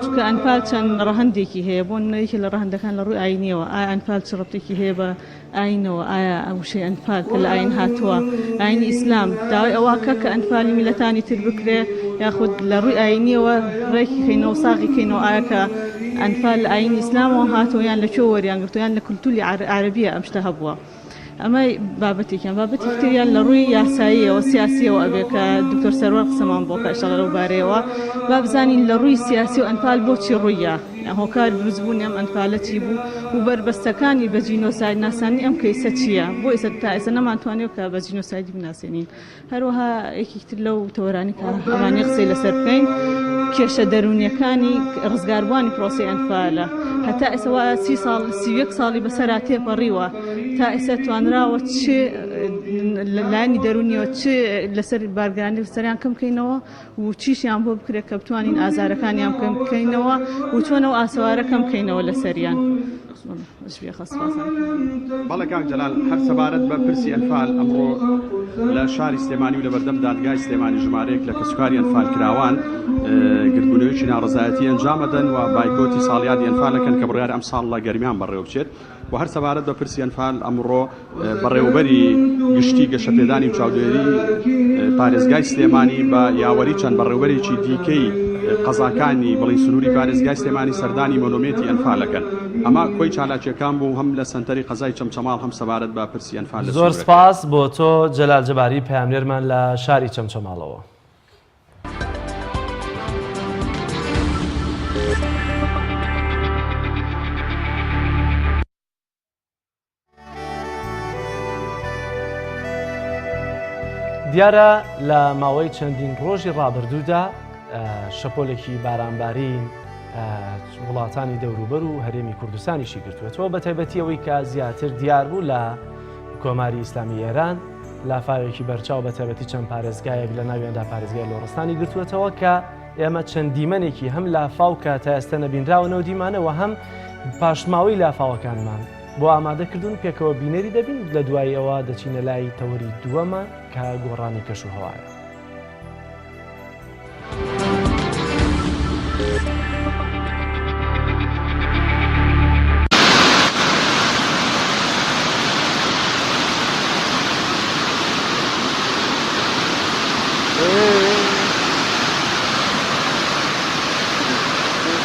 چونکە ئەنفال چەند ڕەهەندێکی هەیە بۆ نەیەکی لە ڕەهەندەکان لە ڕووی ئاینیەوە ئایا ئەنفال چ ڕەبتێکی هەیە بە ئاینەوە ئایا ئەوشەی ئەنفال کە لە ئاین هاتووە ئاینی ئیسلام داوای ئەوواکە کە ئەنفالی میلەتانی تر بکرێ یاخود لە ڕووی ئاینیەوە ڕێکی کەینەوە ساغی کەینەوە ئایا کە ئەنفال لە ئاینی ئیسلامەوە هاتووە یان لە کێ وەریان گرتووە یان لە کولتوری عەرەبیە ئەم شتە هەبووە ئەمە بابەتێکیان بابەتی تریان لە ڕووی یاساییەوە سیاسیەوە ئەبێ کە دکتۆر سەروەر قسەمان بۆ کەشەڵە لەو بارەیەوە با بزانین لە ڕووی سیاسی و ئەنفال بۆچی ڕوویە هۆکار دروستبوونی ئەم ئەنفالە چی بوو و بربەستەکانی بە جینۆساید ناسانی ئەم کەیسە چییە بۆ ئێستا تا ئێستا نەمانتوانێت کە بە جینۆسایدی بناسێنین هەروەها یەکێکتر لەو تەوەرانی کە ئەمانی قسەی لەسەر بکەین کێشە دەرونیەکانی ڕزگاربوانی پرۆسی ئەنفالە هەتا ئێستا 31 ساڵی بەسەرا تێپەڕیوە تا ئێستا توانراوە چ لایانی دەرونیەوە چ لەسەر بارگرانی سەریان کەم بکەینەوە و چیشیان بۆ بکرێت کە بتوانین ئازارەکانیان کەم بکەینەوە و چۆنەوە ئاسەوارە کەم بکەینەوە لە سەریان بەڵێ کاک جەلال هەر سەبارەت بە پرسی ئەنفال ئەمڕۆ لە شاری سلێمانی و لە بەردەم دادگای سلێمانی ژمارەیەک لە کەسوکاری ئەنفال کراوان گرتبوونەوەیکی ناڕزایەتی ئەنجامەدەن و بایکۆتی ساڵیادی ئەنفالەکەن کە بڕیار ئەم ساڵ لە گەرمیان بەڕێوە بچێت و هەر سەبارەت بە پرسی ئەنفال ئەمڕۆ بەڕێوەبەری گشتی گەشەپێدانی و چاودێری پارێزگای سلێمانی بە یاوەری چەند بەڕێوەبەرێکی دیکەی قەزاکانی بڵین سنووری پارێزگای سلێمانی سەردانی مۆنۆمێتی ئەنفالەکەن ئەمە کۆی چالاکیەکان بوو هەم لە سەنتەری قەزای چەمچەماڵ هەم سەبارەت بە پرسی ئەنفال زۆر سپاس بۆ تۆ جەلال جەباری پەیامنێرمان لە شاری چەمچەماڵەوە. دیارە لە ماوەی چەندین ڕۆژی ڕابردوودا شەپۆلێکی بارانبارین وڵاتانی دەوروبەر و هەرێمی کوردستانیشی گرتوێتەوە بە تایبەتی ئەوەی کە زیاتر دیار بوو لە کۆماری ئیسلامی ئێران لافاوێکی بەرچاو بە تایبەتی چەند پارێزگایەک لە ناوێندا پارێزگای لۆڕستانی گرتوێتەوە کە ئێمە چەند دیمەنێکی هەم لافاو کە تا ئێستا نەبینراونەوە دیمانەوە هەم پاشماوەی لافاوەکانمان بۆ ئامادەکردن پێکەوە بینەری دەبین لە دوای ئەوە دەچینە لای تەوەری دووەمە کە گۆڕانی کەش و هەوایە.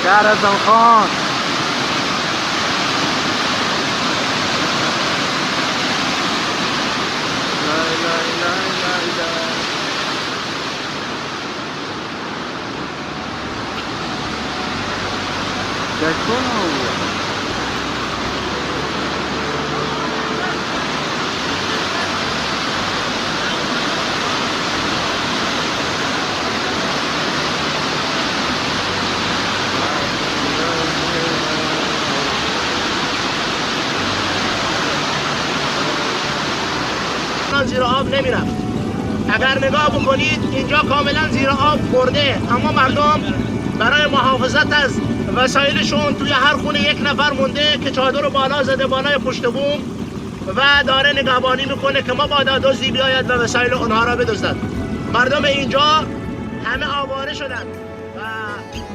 کارە دڵخۆش زیر آب نمیرم. اگر نگاه بکنید اینجا کاملا زیر آب خورده، اما مردم برای محافظت از وسایلشون توی هر خونه یک نفر مونده که چادر رو بالا زده بالای پشت بوم و داره نگهبانی میکنه که مبادا دزدی بیاید و وسایل اونها را بدزدد. مردم اینجا همه آواره شدن و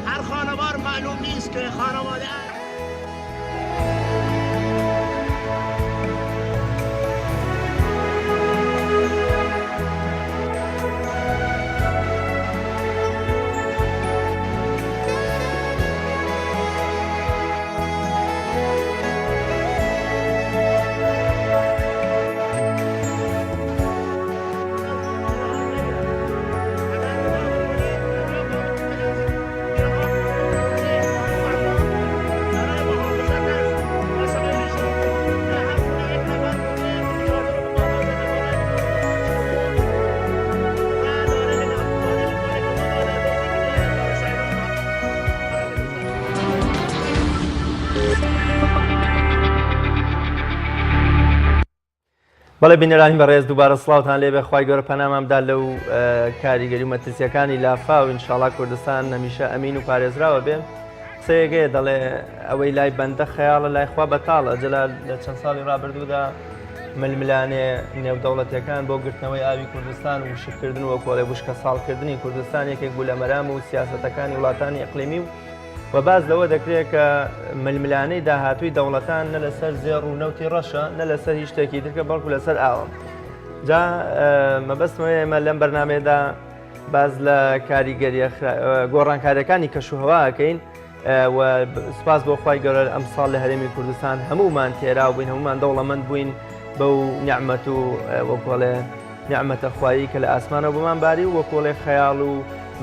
هر خانوار معلوم نیست که خانواده بەڵێ بینەرانی بەڕێز دووبارە سڵاوتان لێ بێ، خی گەورە پەنامامدا لەو کاریگەری و مەترسیەکانی لافا و ئینشاڵا کوردستان هەمیشە ئەمین و پارێزراوە بێ. قسەیەکەیە دەڵێ ئەوەی لای بەندە خەیاڵە لای خوا بەتاڵە. جەلال لە چەند ساڵی ڕابردوودا ململانێ نێودەوڵەتیەکان بۆ گرتنەوەی ئاوی کوردستان و وشکردن و کۆڵێ وشکە ساڵکردنی کوردستان یەکێک بوو لە مەرام و سیاسەتەکانی وڵاتانی ئەقلیمی و باز لەوە دەکرێت کە ململانەی داهاتووی دەوڵەتان نە لەسەر زێڕ و نەوتی ڕەشە نە لەسەر هیچ شتێکی ترکە بەڵکو لەسەر ئاوە. جا مەبەستمەوە ئێمە لەم بەرنامێدا باز لە کاریگەری گۆڕانکاریەکانی کەشوهەواکەین و سپاس بۆ خی گەورە ئەم ساڵ لە هەرێمی کوردستان هەمومان تێرا بووین، هەمومان دەوڵەمەند بووین بەو نیعمەت و وەکۆڵێ نیعمەتە خوایی کە لە ئاسمانە بۆمان باری و وەکۆڵێ خەیاڵ و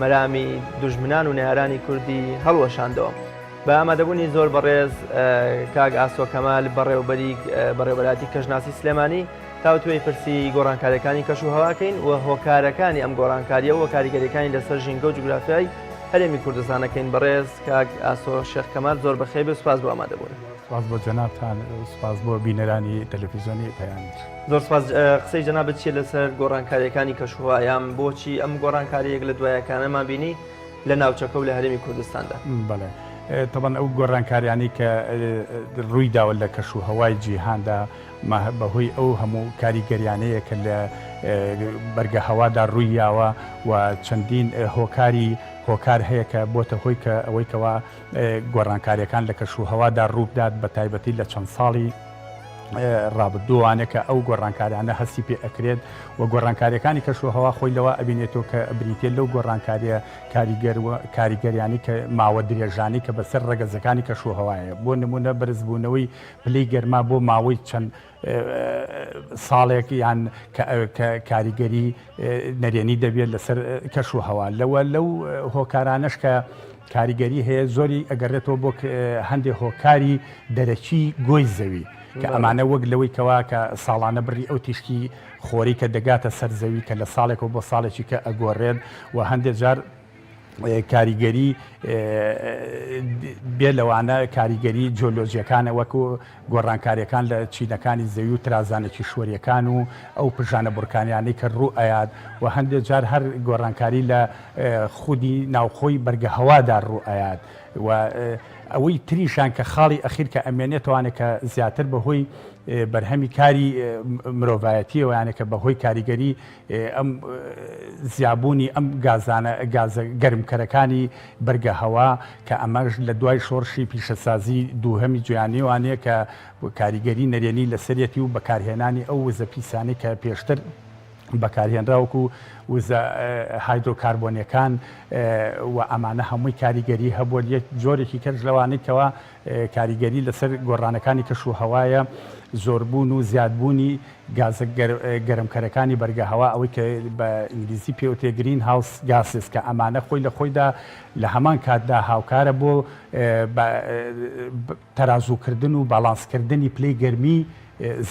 مەرامی دوژمنان و نێرانی کوردی هەڵوەشاندەوە. بە ئامادەبوونی زۆر بەڕێز کاک ئاسۆ کەمال بەڕێوەبەراتی کەژناسی سلێمانی تاوتوێی پرسی گۆڕانکاریەکانی کەشوهەواکەین و هۆکارەکانی ئەم گۆڕانکاریە و کاریگەریەکانی لەسەر ژینگە و جوگرافیای هەرێمی کوردستانەکەین. بەڕێز کاک ئاسۆ شێخ کەمال زۆر بەخێر بێ، سوپاس بۆ ئامادەبوون. سپاس بۆ جەنابتان، سپاس بۆ بینەرانی تەلەڤیزیۆنی پەیام. زۆر سپاس. قسەی جەنابەت چیە لەسەر گۆڕانکاریەکانی کەشوهەوایان؟ بۆچی ئەم گۆڕانکاریەک لە دوایەکانەمان بینی لە ناوچەکە و لە هەرێمی کوردستاندا؟ بەڵێ طبعاً ئەو گۆڕانکاریانی کە ڕووی داوە لە کەشوهەوای جیهاندا بەهۆی ئەو هەموو کاریگەریانەیە کە لە بەرگە هەوادا ڕوویاوە و چەندین هۆکار هەیە کە بۆتە هۆی کە ئەوەی کەوا گۆڕانکاریەکان لە کەشوهەوادا ڕووبدات بە تایبەتی لە چەند ساڵی ڕابردووانە کە ئەو گۆڕانکاریانە هەستی پێ ئەکرێت و گۆڕانکاریەکانی کەشوهەوا خۆی لەوە ئەبینێتەوە کە بریتێت لەو گۆڕانکاریە کاریگەریانی کە ماوە درێژانی کە بەسەر ڕێگەزەکانی کەشوهەوایە. بۆ نمونە بەرزبوونەوەی پلەی گەرما بۆ ماوەی چەند ساڵێک یان کاریگەری نەرێنی دەبێت لەسەر کەشوهەوا. لەو هۆکارانەش کە کاریگەری هەیە زۆری ئەگەڕێتەوە بۆ هەندێک هۆکاری دەرەکی گۆی زەوی کە ئەمانە وەک لەوەی کەوا کە ساڵانە بڕی ئەو تیشکی خۆری کە دەگاتە سەرزەوی کە لە ساڵێکەوە بۆ ساڵێکی کە ئەگۆڕێت و هەندێک جار کاریگەری بێ لەوانە کاریگەری جۆلۆژیەکانە وەکو گۆڕانکاریەکان لە چینەکانی زەوی و ترازانێکی شوۆریەکان و ئەو پژانە بورکانیانەی کە ڕوو ئەیاد و هەندێک جار هەر گۆڕانکاری لە خودی ناوخۆی بەرگە هەوادا ڕوو ئەیاد و ئەوەی تریشان کە خاڵی ئەخیر کە ئەمێنێتوانێت کە زیاتر بەهۆی بەرهەمی کاری مرۆڤایەتیەوە یانە کە بەهۆی کاریگەری ئەم زیابوونی ئەم گازە گەرمکەرەکانی بەرگە هەوا کە ئەمەش لە دوای شۆڕشی پیشەسازی دووهەمی جویانی وانەیە کە کاریگەری نەرێنی لەسەرەتی و بەکارهێنانی ئەو وزە پیسانی کە پێشتر بەکارهێنراوەکو وزە هایدرۆکاربۆنیەکان و ئەمانە هەمووی کاریگەری هەبووە یەک جۆرێکی کەش لەوانەی کەەوە کاریگەری لەسەر گۆڕانەکانی کەشوهەوایە زۆربوون و زیادبوونی گازە گەرمکەرەکانی بەرگەهەوا ئەوەی کە بە ئینگلیزی پێوتێ گرین هاوس گاسس کە ئەمانە خۆی لە خۆیدا لە هەمان کاتدا هاوکارە بۆ تەرازوکردن و باڵانسکردنی پلەی گەرمی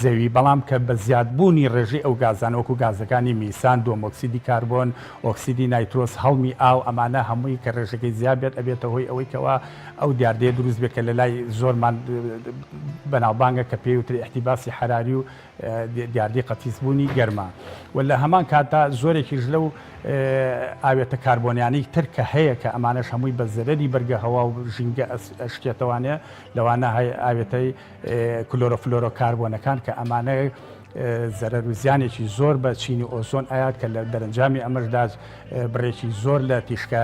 زەوی بەڵام کە بە زیادبوونی ڕێژەی ئەو گازانەوەکو گازەکانی میسان دۆمۆکسیدی کاربۆن ئۆکسیدی نایترۆس هەڵمی ئاو ئەمانە هەمووی کە ڕێژەکەی زیابێت ئەبێتە هۆی ئەوەی کەەوە ئەو دیاردەیە دروست بێت کە لە لای زۆرمان بەناوبانگە کە پێوتری احتیباسی حراری و دیاردەی قەتیسبوونی گەرما و لە هەمان کاتدا زۆرێکیش لەو ئاوێتە کاربۆنیانەی تر کە هەیە کە ئەمانەش هەمووی بە زەرەری بەرگە هەوا و ژینگە ئەشکێتەوانێ لەوانە هەیە ئاوێتەی کلۆرۆفلۆرۆ کاربۆنەکان کە ئەمانە زەرەر و زیانێکی زۆر بە چینی ئۆزۆن ئاات کە لە دەرەنجامی ئەمەشدا بڕێکی زۆر لە تیشکە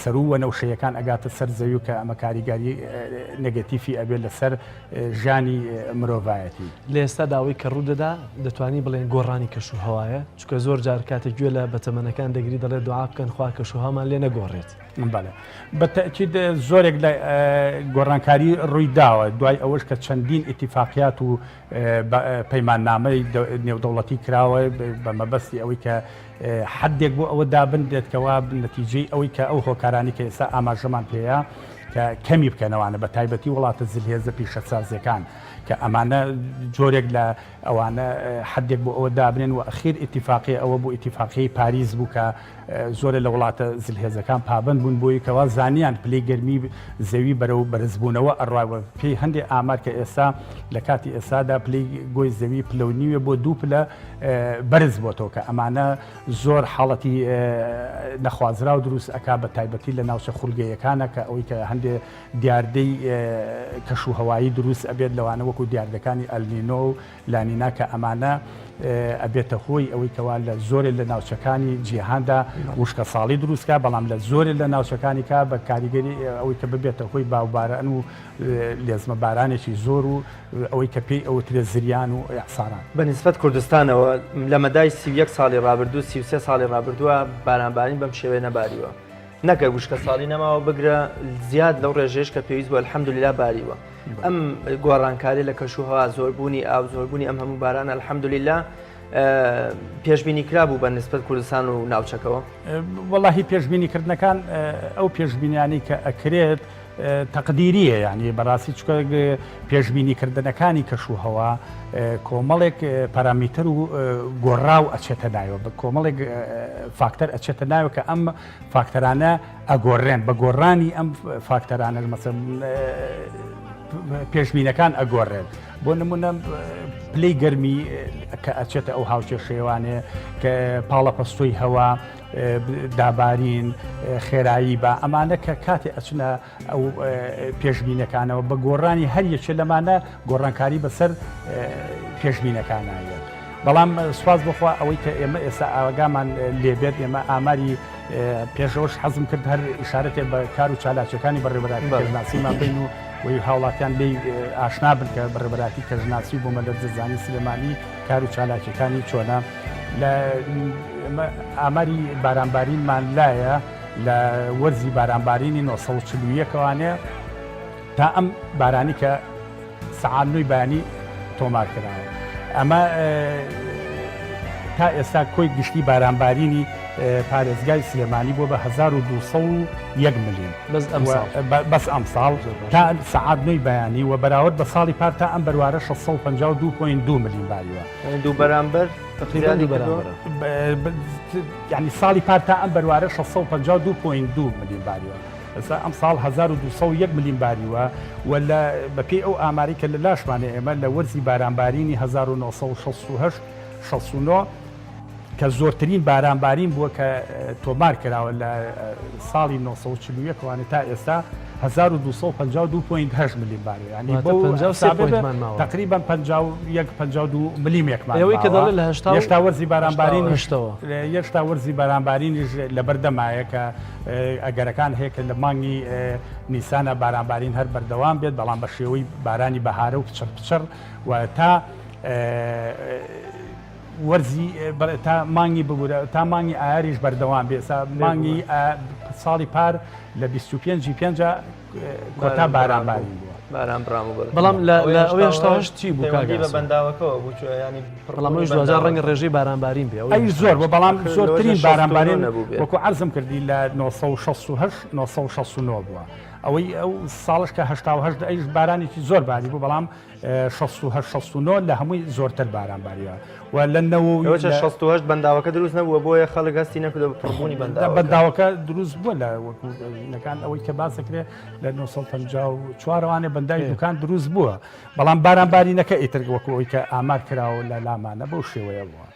سەرو و نەوشەیەکان ئەگاتە سەر زەوی و کە ئەمە کاریگاری نەگەتیفی ئەبێت لەسەر ژیانی مرۆڤایەتی. لە ئێستا داوای کە ڕوودەدا دەتوانین بڵێن گۆڕانی کەشوهەوایە چونکە زۆر جار کاتێک گوێ لە بەتەمەنەکان دەگری دەڵێت دوعا بکەن خوا کەشوهەمان لێ نەگۆڕێت. بەڵێ بەتەکید زۆرێک لە گۆڕانکاری ڕووی داوە دوای ئەوەش کە چەندین ئیتیفاقیات و پەیماننامەی نێودەوڵەتی کراوە بە مەبەستی ئەوەی کە حدێک بۆ ئەوە دابندێتکەوە نەتیجەی ئەوەی کە ئەو هۆکارانی کە ئێستا ئاماژەمان پێەیە کە کەمی بکەنەوانە بە تایبەتی وڵاتە زلهێزە پیشەسازیەکان کە ئەمانە جۆرێک لە ئەوانە حدێک بۆ ئەوە دابنێن و ئەخیر ئیتیفاقی ئەوە بوو ئیتیفاقی پاریس بوو کە زۆرە لە وڵاتە زلهێزەکان پابند بوون بۆی کەوا زانیان پلەی گەرمی زەوی بەرەو بەرزبوونەوە ئەڕایوە پێی هەندێک ئامار کە ئێستا لە کاتی ئێستادا پلەی گۆی زەوی پلە و نیوە بۆ 2 پلە بەرز بۆتەوە کە ئەمانە زۆر حاڵەتی نەخوازرا و دروست ئەکا بە تایبەتی لە ناوچە خولگەیەکانە کە ئەوەی کە هەندێک دیاردەی کەشوهەوایی دروست ئەبێت لەوانە وەکو دیاردەکانی ئەلنینۆ و لانینا کە ئەمانە ئەبێتە هۆی ئەوەی کەوا لە زۆرێک لە ناوچەکانی جیهاندا وشکە ساڵی دروستکە بەڵام لە زۆرێک لە ناوچەکانی کا بە کاریگەری ئەوەی کە ببێتە هۆی باوباران و لێزمە بارانێکی زۆر و ئەوەی کە پێی ئەوترێ زریان و یاحساران بەنسبەت کوردستانەوە لە مەدای 31 ساڵی ڕابردوو 33 ساڵی ڕابردووە بارانبارین بەم شێوەیە نەباریوە نەکە وشکە ساڵی نەماوە بگرە زیاد لەو ڕێژێش کە پێویست بووە الحەمدوللا باریوە ئەم گۆڕانکاری لە کەشوهەوا زۆربوونی ئاو زۆربوونی ئەم هەموو باران الحەمدوللا پێشبینی کرا بوو بە نسبەت کوردستان و ناوچەکەەوە وەڵاهی پێشبینیکردنەکان ئەو پێشبینیانی کە ئەکرێت تەقدیریە یعنی بەڕاستی چکە پێشبینیکردنەکانی کەشوهەوا کۆمەڵێک پارامیتر و گۆڕاو ئەچێتە نایەوە بە کۆمەڵێک فاکتەر ئەچێتە نایەوە کە ئەم فاکتەرانە ئەگۆڕێن بە گۆڕانی ئەم فاکتەرانە مەسەڵ پێشبینەکان ئەگۆڕێن بۆ نمونە پلەی گەرمی کە ئەچێتە ئەو هاوچێشێوانێ کە پاڵە پەستۆی هەوا دابارین خێرایی بە ئەمانە کە کاتێ ئەچنە ئەو پێشبینەکانەوە بە گۆڕانی هەر یەکێ لەمانە گۆڕانکاری بەسەر پێشبینەکانایە بەڵام سواز بخوا ئەوەی کە ئێمە ئێستا ئاگامان لێبێت ئێمە ئاماری پێشەوەش حەزم کرد هەر ئیشارەتێ بە کار و چالاکیەکانی بەڕێوەبەراتی کەژناسیمان بین و وی هاوڵاتیان لێی ئاشنا بن کە بەڕێوەبەراتی کەژناسی و بۆ مەلەرزەزانی سلێمانی کار و چالاکیەکانی چۆنە لە ئاماری بارانبارینمان لایە لە وەرزی بارانبارینی 1940ەوانێ تا ئەم بارانی کە سەعانووی بەیانی تۆمار کراوە ئەمە تا ئێستا کۆی گشتی بارانبارینی پارێزگای سلێمانی بووە بە 1201 ملیۆن بەس ئەم ساڵ تا سەعاتنووی بەیانی و بەراورد بە ساڵی پار تا ئەم بەروارە 652.2 ملیۆن باریوە دوو بەرامبەر ینی ساڵی پار تا ئەم بەروارە 652.2 ملیۆن باریوە ئەستا ئەم ساڵ 1201 ملیۆن باریوە و بە پێی ئەو ئاماری کە لە لاشمانێ ئێمە لە وەرزی بارانبارینی 1969 کە زۆرترین بارانبارین بووە کە تۆمار کراوە لە ساڵی 1940وانە تا ئێستا 1252.8 ملیۆن باریوە ینی تقریبا 52 ملیمێکمان ئەوەی کە دەڵێت لە هێشتا وەرزی بارانبارین هێشتا وەرزی بارانبارینیش لە بەردەمایە کە ئەگەرەکان هەیە کە لە مانگی نیسانە بارانبارین هەر بەردەوام بێت بەڵام بە شێوەی بارانی بەهارە و پچڕ و تا وەرزی تا مانگی ببوورە تا مانگی ئایاریش بەردەوام بێ مانگی ساڵی پار لە 25 کۆتا بارانبارین بووە باران بڕاموبەر بەڵام لە ئەوەی هێشتاش چی بوو بە بەنداوەکەەوە بوو ینی بەڵامەوەی 2000 ڕەنگە ڕێژەی بارانبارین بێ ئەی زۆر بۆ بەڵام زۆرترین بارانبارین وەکو عەرزم کردی لە 1969 بووە ئەوەی ئەو ساڵش کە 1970 ئەیش بارانێکی زۆر باری بوو بەڵام 1969 لە هەمووی زۆرتر بارانباریوە و لە 1960 بەنداوەکە دروست نەبووە بۆیە خەڵک هەستی نەکردە پڕبوونی بەنداوەکە دروست بووە لە وەکوونەکان ئەوەی کە باسەکرێت لە 1954وانێ بەندای دوکان دروست بووە بەڵام بارانبارینەکە ئیتر وەکو ئەوی کە ئامار کراوە لە لامانە بەو شێوەیە بووە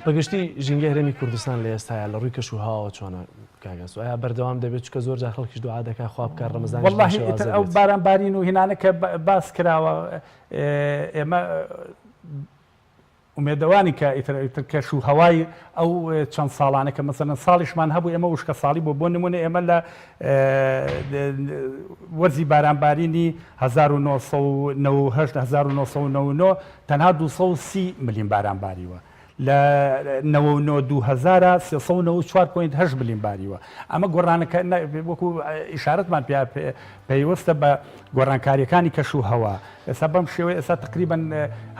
بەگشتی ژینگە هەرێمی کوردستان لە ئێستاە لە ڕووی کەشوهاوە چۆنە کاگەس ئایا بەردەوام دەبێت چکە زۆر جار خەڵکیش دوعا دەکات خوا بکات ڕەمەزان والله ئیتر ئەو بارانبارین و هێنانە کە باس کراوە ئێمە ئومێدەوانی کە ئیتر کەشوهەوای ئەو چەند ساڵانە کە مەسەلەن ساڵیشمان هەبوو ئێمە وشکە ساڵی بۆ نمونە ئێمە لە وەرزی بارانبارینی 1999 تەنها 230 ملیۆن بارانباریوە لە 2004.8 ملیۆن باریوە ئەمە گۆڕانەکە وەکو ئیشارەتمان پێوەستە بە گۆڕانکاریەکانی کەشوهەوا ئێستا بەم شێوەیە ئێستا تقریبان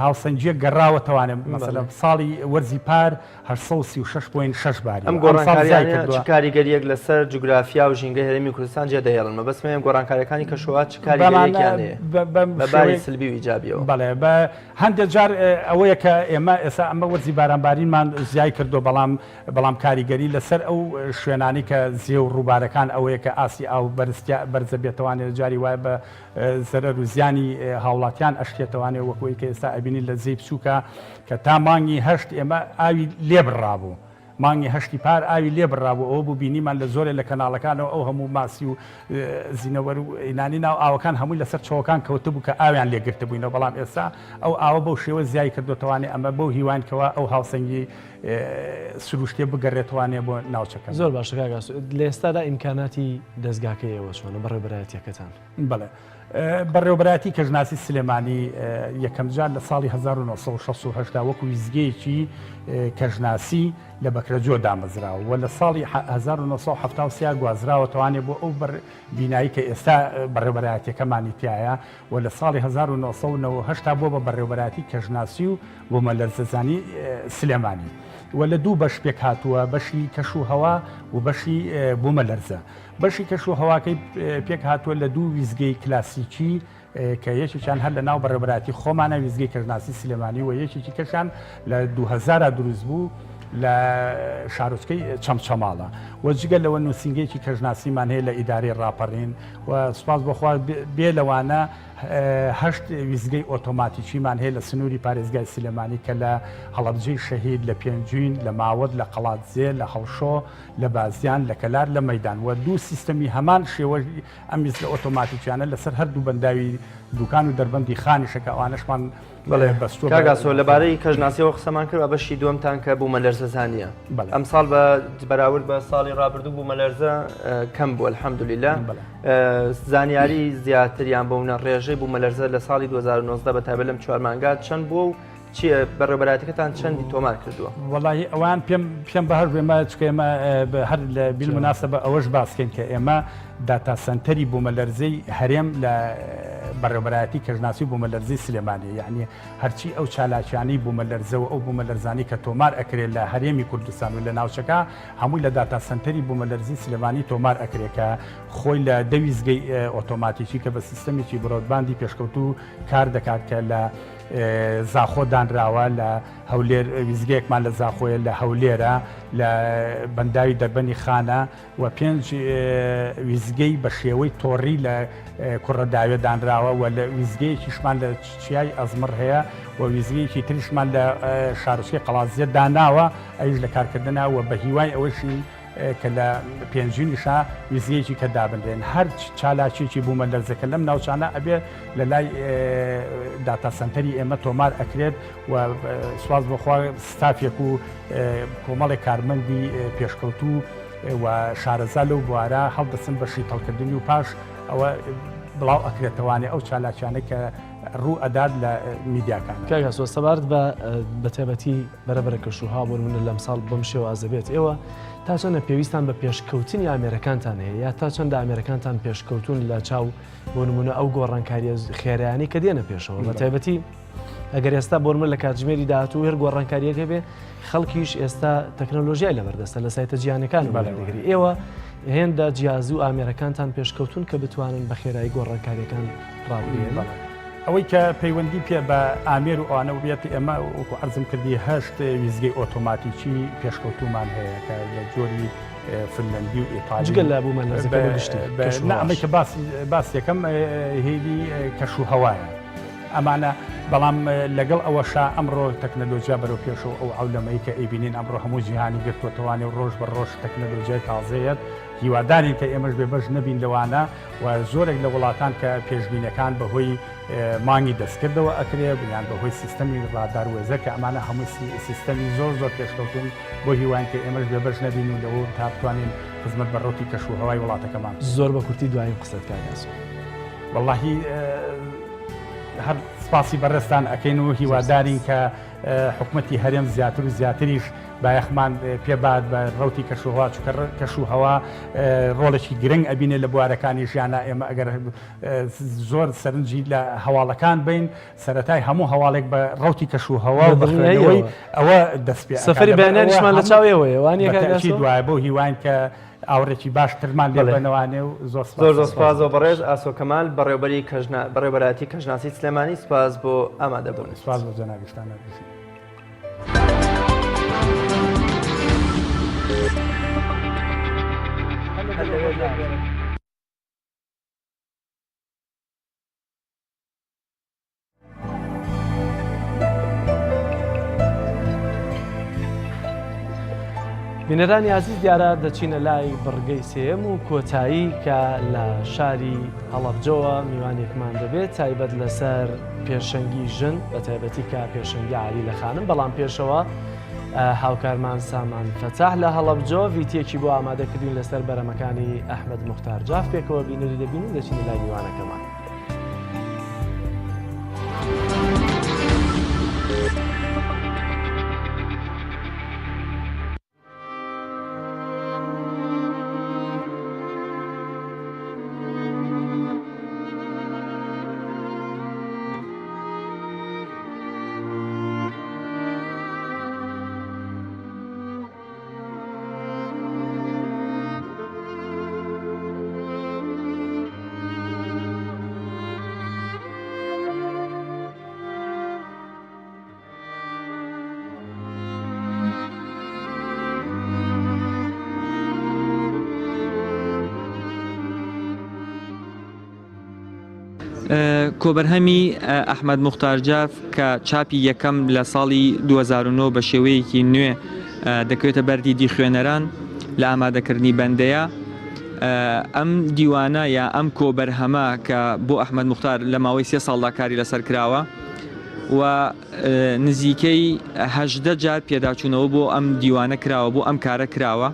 هاوسەنجیە گەڕاوەتەوانێ مەسەلەن ساڵی وەرزی پار 836.6 باری ئەم گۆڕانکاریانە چ کاریگەریەک لەسەر جوگرافیا و ژینگە هەرێمی کوردستان جێدەهێڵن بەس ئەم گۆڕانکاریەکانی کەشوات چ کاریگەریەکیانەیە بەباری سلبی و ئیجابیەوە بەڵێ بە هەندێک جار ئەوەیە کە ئێمە ئێستا ئەمە وەرزی بارانبارینمان زیای کردو بەڵام کاریگەری لەسەر ئەو شوێنانی کە زیێ و ڕووبارەکان ئەوەیە کە ئاسی ئاو بەرزە بێتوانێت جاری وایە بە زەرەر و زیانی هاوڵاتیان ئەشتێتوانێت وەکوی کە ئێستا ئەبینی لە زەی بچووکە کە تا مانگی هەشت ئێمە ئاوی لێبڕابوو. مانگی هەشتی پار ئاوی لێ بڕابوو ئەوە بوو بینیمان لە زۆرێک لە کەناڵەکانەوە ئەو هەموو ماسی و زینەوەر و ئینانی ناو ئاوەکان هەمووی لەسەر چۆکان کەوتە بوو کە ئاویان لێگرتە بووینەوە بەڵام ئێستا ئەو ئاوە بەو شێوە زیای کردوتەوانێ ئەمە بەو هیوانکەوە ئەو هاوسەنگی سروشتێ بگەڕێتوانێ بۆ ناوچەکە زۆر باشە کاگاس لە ئێستادا ئیمکاناتی دەستگاکەیەوە چۆنە بەڕێوەبەرایەتیەکەتان بڵێ بەڕێوەبەرایەتی کەژناسی سلێمانی یەکەم جار لە ساڵی 1960 وەکو ویزگەیەکی کەژناسی لە بەکرەجۆ دامەزراوە و لە ساڵی 1970 گوازراوە توانێت بۆ ئەو بینایی کە ئێستا بەڕێوەبەرایەتەکەمانی تایە و لە ساڵی 1990 بۆ بە بەڕێوەبەرایەتی کەژناسی و بۆ مەلەرزەزانی سلێمانی و لە دوو بەش پێک هاتووە بەشی کەش و هەوا و بەشی بوومەلەرزە بەشی کەش و هەواکەی پێک هاتووە لە دوو ویزگەی کلاسیکی کە یەکێکیان هەر لە ناو بەڕێوەبەرایەتی خۆمانە ویزگەی کەژناسی سلێمانی و یەکێکی کەشان لە 2000 دروست بوو لە شارۆچکەی چەمچەماڵە و جگە لەوە نووسنگێکی کەژناسیمان هەیە لە ئیدارەی ڕاپەڕین و سوپاس بەخوا بێ لەوانە هەشت ویزگەی ئۆتۆماتیکیمان هەیە لە سنووری پارێزگای سلێمانی کە لە هەڵەبجەی شەهید لە پێنجوین لە ماوەد لە قەڵاتزێ لە هەڵشۆ لە بازیان لە کەلار لە مەدان و دوو سیستەمی هەمان شێوە ئەم ویزگە ئۆتۆماتیکیانە لەسەر هەردوو بەنداوی دوکان و دەربەندی خانیشەکە ئەوانشمان بەستوە کاگاسۆ لەبارەی کەژناسیەوە قسەمان کرد بەشی دووەمتان کە بوو مەلەرزەزانیە ئەم ساڵ بەراورد بە ساڵی ڕابردوو بوو مەلەرزە کەم بووە الحەمدولیلا زانیاری زیاتریان بۆونە ڕێژەی بوو مەلەرزە لە ساڵی 2019 بەتابەت لەم 4 مانگات چەند بووە و چیە بەڕێوەبەرایەتەکەتان چەندی تۆمار کردووە وەڵاهی ئەوان پێم بەهەر بێمە چکە ئێمە هەر لە بیلموناسەبە ئەوەش باسکەین کە ئێمە داتا سنتەری بوومەلەرزەی هەرێم لە بەڕێوەبەرایەتی کەژناسی و بوومەلەرزەی سلێمانی یعنی هەرچی ئەو چالاکیانەی بوومەلەرزەوە ئەو بوومەلەرزانی کە تۆمار ئەکرێت لە هەرێمی کوردستان و لە ناوچەکە هەمووی لە داتا سنتەری بوومەلەرزی سلێمانی تۆمار ئەکرێت کە خۆی لە دەویزگەی ئۆتۆماتیکی کە بە سیستەمێکی برۆدباندی پێشکەوتو کار دەکات کە لە زاخۆ دانراوە لە هەولێر ویزگەیەکمان لە زاخۆیە لە هەولێرە لە بەنداوی دەربەنی خانە و 5 ویزگەی بە شێوەی تۆڕی لە کوڕەداوێ دانراوە و لە ویزگەیەکیشمان لە چیای ئەزمر هەیە و ویزگەیەکی تریشمان لە شارۆچکەی قەڵاتزیە داناوە ئەویش لە کارکردنەوە بە هیوای ئەوەشی کە لە پێنجینیشا ویزگەیەکی کە دابندێن هەر چالاکیێکی بوومەلەرزەکە لەم ناوچانە ئەبێ لە لای داتا سنتەری ئێمە تۆمار ئەکرێت و سواز بەخوا ستافێک و کۆمەڵی کارمەندی پێشکەوتو و شارەزا لەو بوارە هەڵدەچن بە شیتەڵکردنی و پاش ئەوە بڵاو ئەکرێتەوانێ ئەو چالاکیانە کە ڕوو ئەداد لە میدیاکان کاگاسۆ سەبارەت بە تایبەتی بەرەبەرە کەشوها بۆ منە لەم ساڵ بەم شێوە ئازەبێت ئێوە تا چەندە پێویستان بە پێشکەوتنی ئامێرەکانتان هەیە یا تا چەندە ئامێرەکانتان پێشکەوتون لە چاو بۆ نمونە ئەو گۆڕانکاریە خێرایانی کە دێنە پێشەوە بە تایبەتی ئەگەر ئێستا بۆرمە لە کاتژمێری داهاتوو هەر گۆڕانکاریەکە بێ خەڵکیش ئێستا تەکنۆلۆژیای لەبەردەستە لە سایتە جیهانەکان بەڵێنگری ئێوە هێندە جیازی و ئامێرەکانتان پێشکەوتون کە بتوانن بە خێرایی گۆڕانکاریەکان ڕابێن ئەوەی کە پەیوەندی پێ بە ئامێر و ئەوانە بێت ئێمە وەکو عەرزم کردی هەشت ویزگەی ئۆتۆماتیکی پێشکەوتومان هەیە کە لە جۆری فنلەندی و ئیتالی جگەل لە بوومەلەرزەکە ئەمە کە باس یەکەم هێلی کەش و هەوایە ئەمانە بەڵام لەگەڵ ئەوەشا ئەمڕۆ تەکنەلۆژیا بەرەو پێشەوە ئەو عەولەمەی کە ئەیبینین ئەمڕۆ هەموو جیهانی گرتووەتەوانێ و ڕۆژ بە ڕۆژ تەکنەلۆژیای تازەیەت هیوادارین کە ئێمەش بێبەش نەبین لەوانە و زۆرێک لە وڵاتان کە پێشبینەکان بەهۆی مانگی دەستکردەوە ئەکرێ بنیان بەهۆی سیستەمی ڕادار وێزە کە ئەمانە هەموو سیستەمی زۆر پێشکەوتون بۆ هیوان کە ئێمەش بێبەش نەبین و لەوە تا بتوانین خزمەت بەڕۆکی کەش و هەوای وڵاتەکەمان زۆر بە کورتی دوایین قسەت کاگاس واللهی هەر سپاسی بەڕێستان ئەکەین و هیوادارین کە حکوومەتی هەرێم زیاتر و زیاتریش بایەخمان پێبات بە ڕوتی کەشوهوا کەشوهەوا ڕۆڵێکی گرنگ ئەبینێ لە بوارەکانی ژیانە ئێمە ئەگەر زۆر سەرنجی لە هەواڵەکان بین سەرەتای هەموو هەواڵێک بە ڕوتی کەشوهەوا و بەخێنەوەی ئەوە دەست پێ سەفەری بەیانیشمان لە چاوێەوەی وانەکەی دوایە بۆ هیوان کە ئاورێکی باشترمان لێ بنەوانێ و زۆر سپاسەوە بەڕێز ئاسۆ کەمال بەڕێوەبەری بەڕێوەبەراتی کەژناسی سلێمانی سپاس بۆ ئامادەبوون سپاس بۆ جەنابیشتانە. بینەرانی عزیز دیارە دەچینە لای بڕگەی سێم و کۆتایی کە لە شاری هەڵەبجەوە میوانێکمان دەبێت تایبەت لەسەر پێشەنگی ژن بە تایبەتی کە پێشەنگی عالی لە خانم بەڵام پێشەوە هاوکارمان سامان فەتاح لە هەڵەبجۆ ڤیتیەکی بۆ ئامادەکردین لەسەر بەرەمەکانی ئەحمەد موختار جاف پێکەوە بینەری دەبین و دەچینە لای میوانەکەمان. کۆبەرهەمی ئەحمەد موختار جاف کە چاپی یەکەم لە ساڵی 2009 بە شێوەیەکی نوێ دەکەوێتە بەردیدی خوێنەران لە ئامادەکردنی بەندەیە. ئەم دیوانە یا ئەم کۆبەرهەمە کە بۆ ئەحمەد موختار لە ماوەی 3 ساڵدا کاری لەسەر کراوە و نزیکەی 18 جار پێداچوونەوە بۆ ئەم دیوانە کراوە بۆ ئەم کارە کراوە.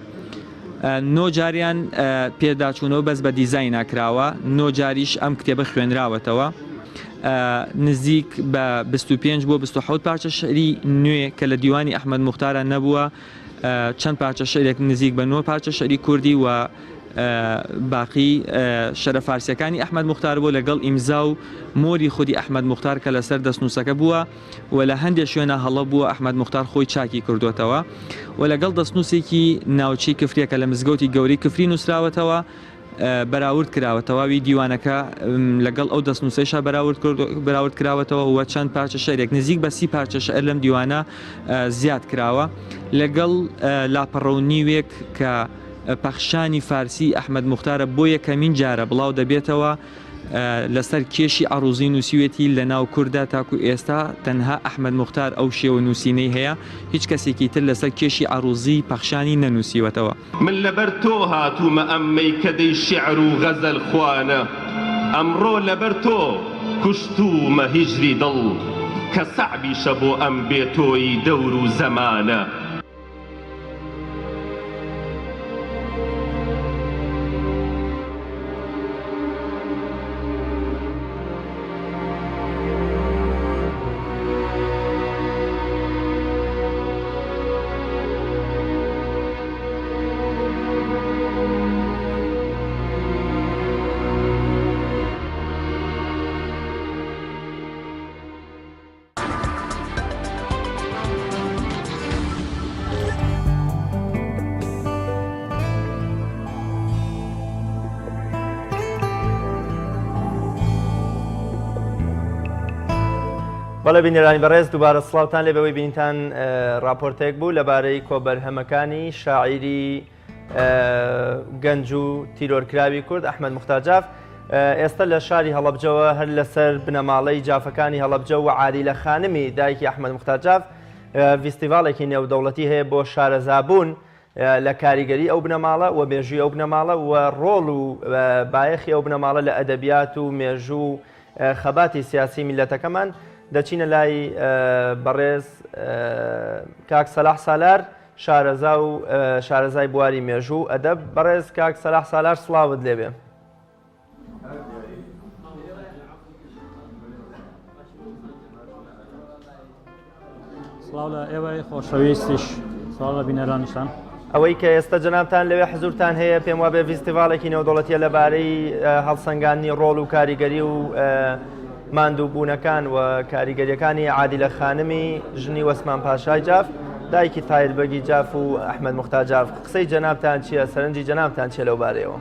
9 جاریان پێداچوونەوە بەس بە دیزای ناکراوە 9 جاریش ئەم کتێبە خوێنراوەتەوە نزیک بە 25 بۆ 27 پارچە شعری نوێ کە لە دیوانی ئەحمەد موختارە نەبووە چەند پارچە شعرێک نزیک بە 9 پارچە شعری کوردی و باقی شەرە فارسیەکانی ئەحمەد موختار بۆ لەگەڵ ئیمزا و مۆری خودی ئەحمەد موختار کە لەسەر دەستنووسەکە بووە و لە هەندێک شوێنە هەڵە بووە ئەحمەد موختار خۆی چاکی کردوێتەوە و لەگەڵ دەستنووسێکی ناوچی کفریەکە لە مزگەوتی گەوری کفری نووسراوەتەوە بەراورد کراوەتەواوی دیوانەکە لەگەڵ ئەو دەستنووسێشە بەراورد کراوەتەوە و چەند پارچە شعرێک نزیک بە 30 پارچە شعر لەم دیوانە زیاد کراوە لەگەڵ لاپەڕە و نیوێک کە پەخشانی فارسی ئەحمەد موختارە بۆ یەکەمین جارە بڵاو دەبێتەوە لەسەر کێشی عروزی نووسیوێتی لە ناو کووردا تاکو ئێستا تەنها ئەحمەد موختار ئەو شێوە نووسینەی هەیە هیچ کەسێکی تر لەسەر کێشی عروزی پەخشانی نەنووسیوەتەوە. من لەبەر تۆ هاتوومە ئەم مەیکەدەی شیعر و غەزەل خوانە ئەمڕۆ لەبەر تۆ کوشتومە هیجری دڵ کە سەعبیشە بۆ ئەم بێتۆی دەور و زەمانە. بەڵێ بینەرانی بەڕێز دووبارە سڵاوتان لێ بەوەی بینتان راپۆرتێک بوو لەبارەی کۆبەرهەمەکانی شاعیری گەنج و تیرۆرکراوی کورد ئەحمەد موختار جاف ئێستا لە شاری هەڵەبجەوە هەر لەسەر بنەماڵەی جافەکانی هەڵەبجە و عالی لە خانمی دایکی ئەحمەد موختار جاف فیستیڤالێکی نێودەوڵەتی هەیە بۆ شارەزابوون لە کاریگەری ئەو بنەماڵە و مێژووی ئەو بنەماڵە و ڕۆڵ و بایەخی ئەو بنەماڵە لە ئەدەبیات و مێژوو خەباتی سیاسی میلەتەکەمان دەچینە لای بەڕێز کاک سەلاح سالار شارەزا و شارەزای بواری مێژوو ئەدەب بەڕێز کاک سەلاح سالار سڵاوت لێبێ. سڵاو لە ئێوەی خۆشەویستیش سڵاو لە بینەرانیشتان. ئەوەی کە ئێستا جەنابتان لەوێ حزورتان هەیە پێم وابێ فیستیڤالێکی نێودەوڵەتیە لەبارەی هەڵسەنگاندنی ڕۆڵ و کاریگەری و ماندووبوونەکان و کاریگەریەکانی عادیلە خانمی ژنی وەسمان پاشای جاف دایکی تایربەگی جاف و ئەحمەد موختار جاف قسەی جەنابتان چییە سەرنجی جەنابتان چیە لەو بارەیەوە؟